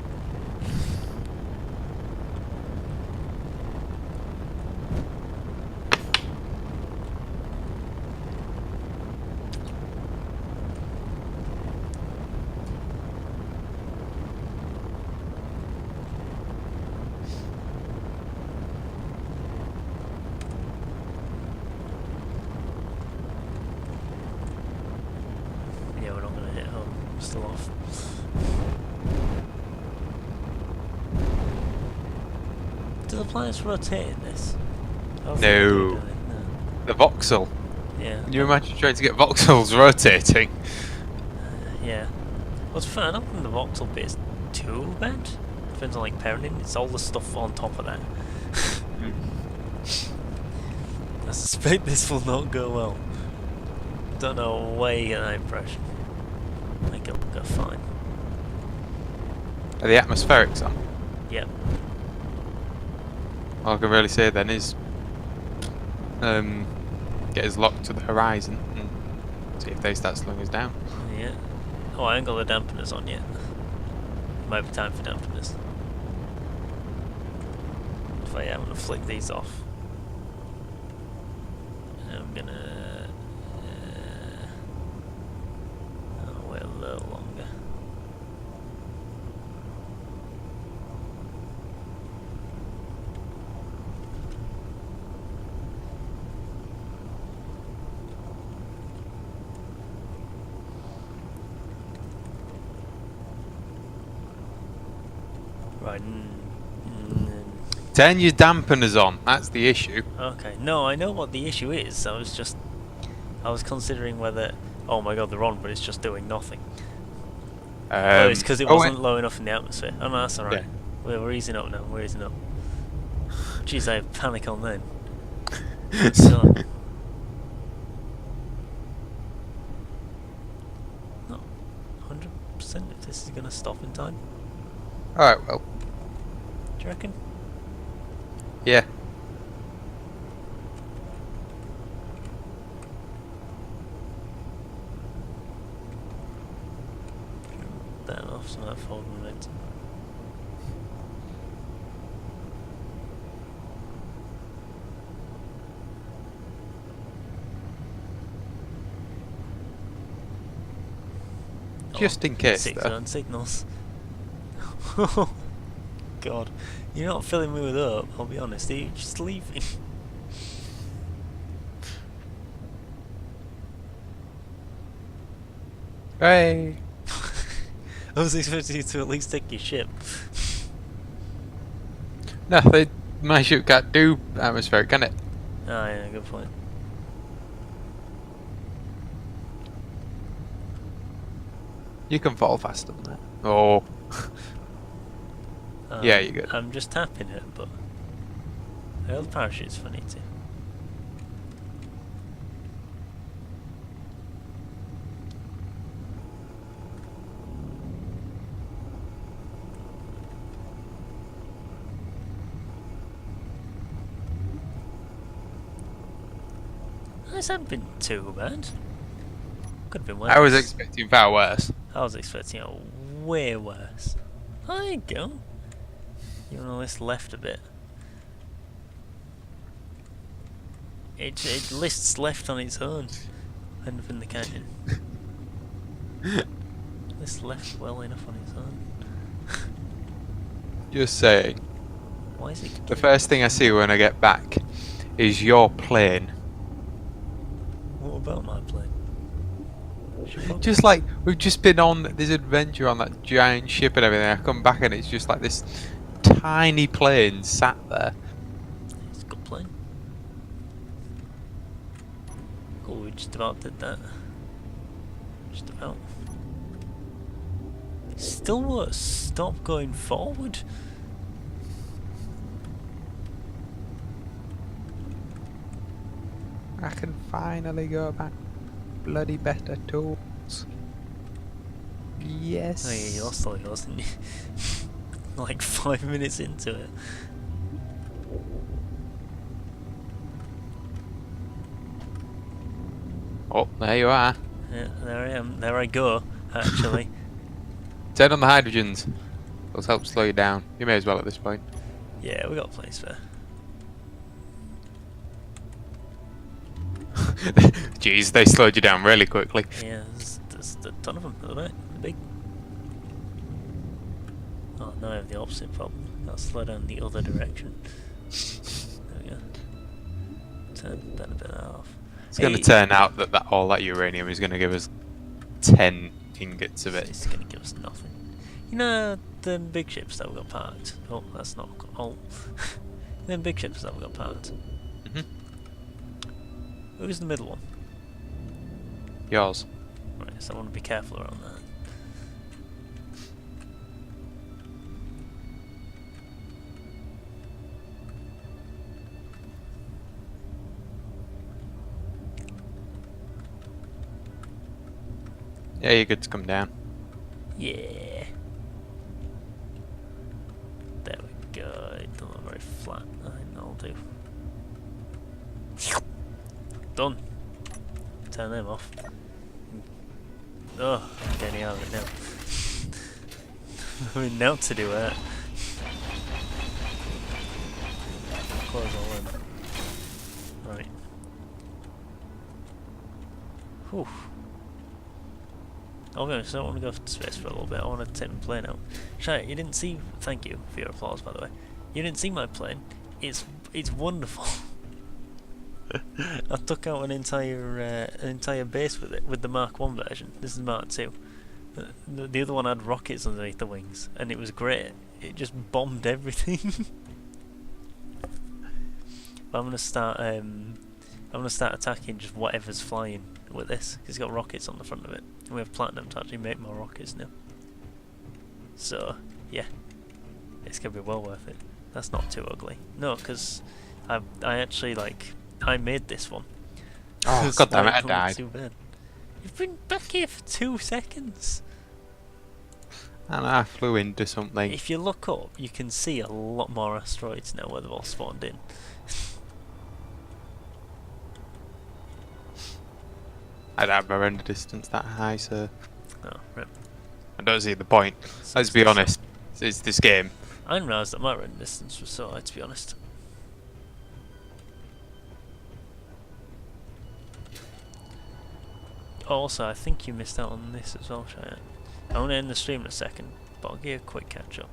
Do the planets rotate in this? I don't think No. they do they? No. The voxel. Yeah. Can you imagine trying to get voxels rotating? Yeah. Well, to be fair, I don't think the voxel bit is too bad. Depends on like parenting. It's all the stuff on top of that. I suspect this will not go well. Don't know why you get that impression. I think it'll go fine. Are the atmospherics on? Yep. All I can really say then is get us locked to the horizon and see if they start slowing us down. Yeah. Oh, I ain't got the dampeners on yet. Might be time for dampeners. If I am, I'm gonna flick these off. And I'm gonna I'll wait a little longer. Right. Turn your dampeners on. That's the issue. Okay. No, I know what the issue is. I was considering whether. Oh my god, they're on, but it's just doing nothing. Oh, it's because it wasn't low enough in the atmosphere. Oh no, that's alright. Yeah. We're easing up now. We're easing up. Jeez, I have panic on then. So, not 100% if this is gonna stop in time. Alright, well. Do you reckon? Yeah. Burn off some of that forward momentum. Just in case, 6 though. on signals. God, you're not filling me with hope. I'll be honest. You're just leaving. Hey. I was expecting you to at least take your ship. No, my ship can't do atmospheric, can it? Ah, yeah, good point. You can fall faster than that. Oh. Yeah, you're good. I'm just tapping it, but the old parachute's funny too. This hasn't been too bad. Could have been worse. I was expecting far worse. I was expecting it way worse. Oh, there you go. Even though this left a bit. It lists left on its own. End up in the canyon. This left well enough on its own. Just saying. Why is it? The first thing I see when I get back is your plane. What about my plane? Just like, we've just been on this adventure on that giant ship and everything. I come back and it's just like this tiny plane sat there. It's a good plane. Cool, we just about did that. Just about. Still won't stop going forward. I can finally go back. Bloody better tools. Yes. Oh yeah, you lost all yours, didn't you? Like 5 minutes into it. Oh, there you are. Yeah, there I am. There I go, actually. Turn on the hydrogens. Those help slow you down. You may as well at this point. Yeah, we got a place there. Jeez, they slowed you down really quickly. Yeah, there's a ton of them at the back. They're big. Oh, now I have the opposite problem. I'll slow down the other direction. There we go. Turn that a bit off. It's going to turn out that, all that uranium is going to give us 10 ingots of it. It's going to give us nothing. You know, the big ships that we got parked. Oh, that's not. Oh. Then big ships that we've got parts. Mhm. Who's the middle one? Yours. Right, so I want to be careful around that. Yeah, you're good to come down. Yeah. There we go. It doesn't look very flat. I think that'll do. Done. Turn them off. Oh, I'm getting out of it now. I mean, now to do that. Close all in. Right. Whew. I'll be honest, I don't want to go to space for a little bit. I want to take my plane out. Shite, you didn't see. Thank you for your applause, by the way. You didn't see my plane. It's wonderful. I took out an entire base with it, with the Mark 1 version. This is Mark 2. The other one had rockets underneath the wings, and it was great. It just bombed everything. But I'm gonna start attacking just whatever's flying with this, because it's got rockets on the front of it, and we have platinum to actually make more rockets now. So yeah, it's gonna be well worth it. That's not too ugly. No, because I actually I made this one. Oh god damn it! I died. Too bad. You've been back here for 2 seconds. And I flew into something. If you look up, you can see a lot more asteroids now where they've all spawned in. I don't have my render distance that high, so Oh, right. I don't see the point. Let's be honest. It's this game. I didn't realise that my render distance was so high, to be honest. Also, I think you missed out on this as well, Cheyenne. I'm going to end the stream in a second, but I'll give you a quick catch up.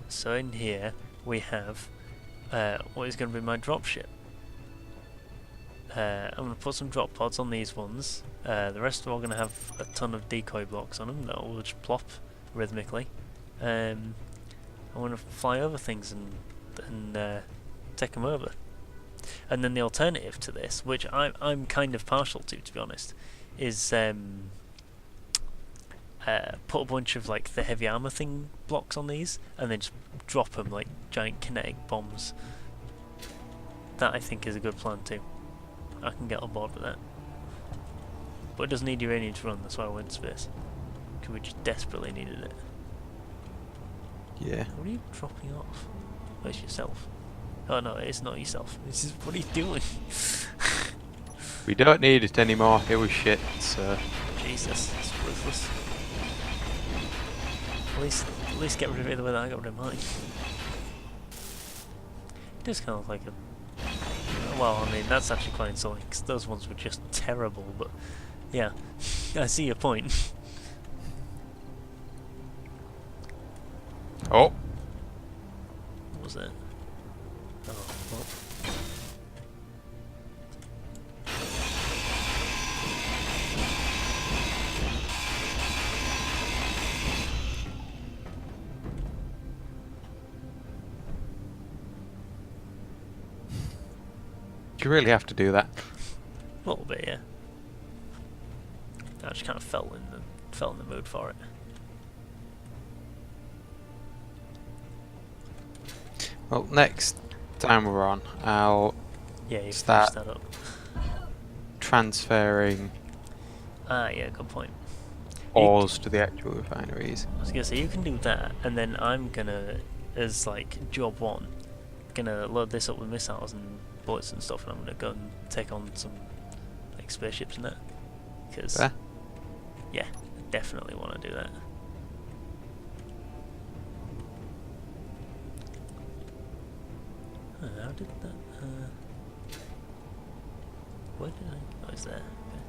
So in here, we have what is going to be my dropship. I'm going to put some drop pods on these ones. The rest are all going to have a ton of decoy blocks on them that will just plop rhythmically. I'm going to fly over things and take them over. And then the alternative to this, which I'm kind of partial to be honest, is put a bunch of the heavy armor thing blocks on these, and then just drop them like giant kinetic bombs. That I think is a good plan too. I can get on board with that. But it doesn't need uranium to run, that's why I went to space. Because we just desperately needed it. Yeah. What are you dropping off? Where's yourself? Oh no, it's not yourself. This is what are you doing? We don't need it anymore. It was shit, so. Jesus, it's ruthless. At least get rid of it the way that I got rid of mine. It does kind of like a. Well, I mean, that's actually quite insulting, because those ones were just terrible, but yeah, I see your point. Oh! What was that? Oh, well. Do you really have to do that? A little bit, yeah. I just kind of felt in the mood for it. Well, next time we're on, I'll Yeah, you start finished that up. transferring Ah, yeah, good point. ores to the actual refineries. I was gonna say you can do that, and then I'm gonna, as job one, gonna load this up with missiles and bullets and stuff, and I'm gonna go and take on some spaceships and that. Because yeah, I definitely want to do that. How did that? Where did I? Oh, it's there. Okay.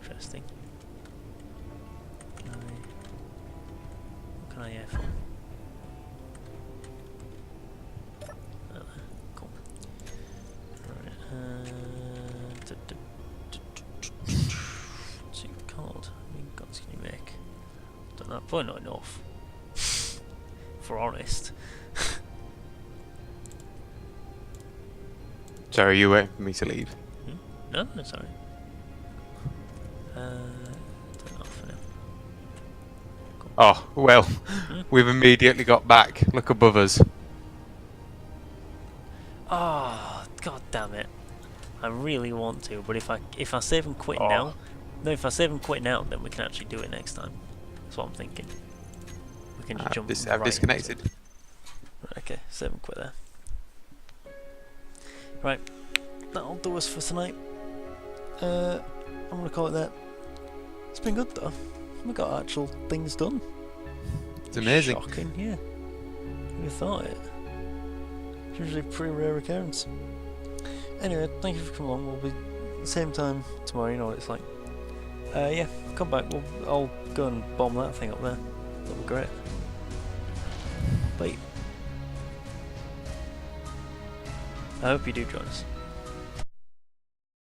Interesting. What can I air from? Oh, cool. Right. What's it called? How many guns can you make? Don't know. Probably not enough. If we're honest. Sorry, are you waiting for me to leave? No, that's alright. Turn it off for now. Oh, well, we've immediately got back. Look above us. Oh, god damn it. I really want to, but if I save and quit now, no, if I save and quit now, then we can actually do it next time. That's what I'm thinking. We can just jump I've right disconnected. into it. Right, okay, save and quit there. Right, that'll do us for tonight. I'm gonna call it that. It's been good though. We got actual things done. It's amazing. Shocking, yeah. Who'd have thought it? It's usually a pretty rare occurrence. Anyway, thank you for coming along. We'll be same time tomorrow. You know what it's like. Yeah, come back. I'll go and bomb that thing up there. That'll be great. Bye. I hope you do join us.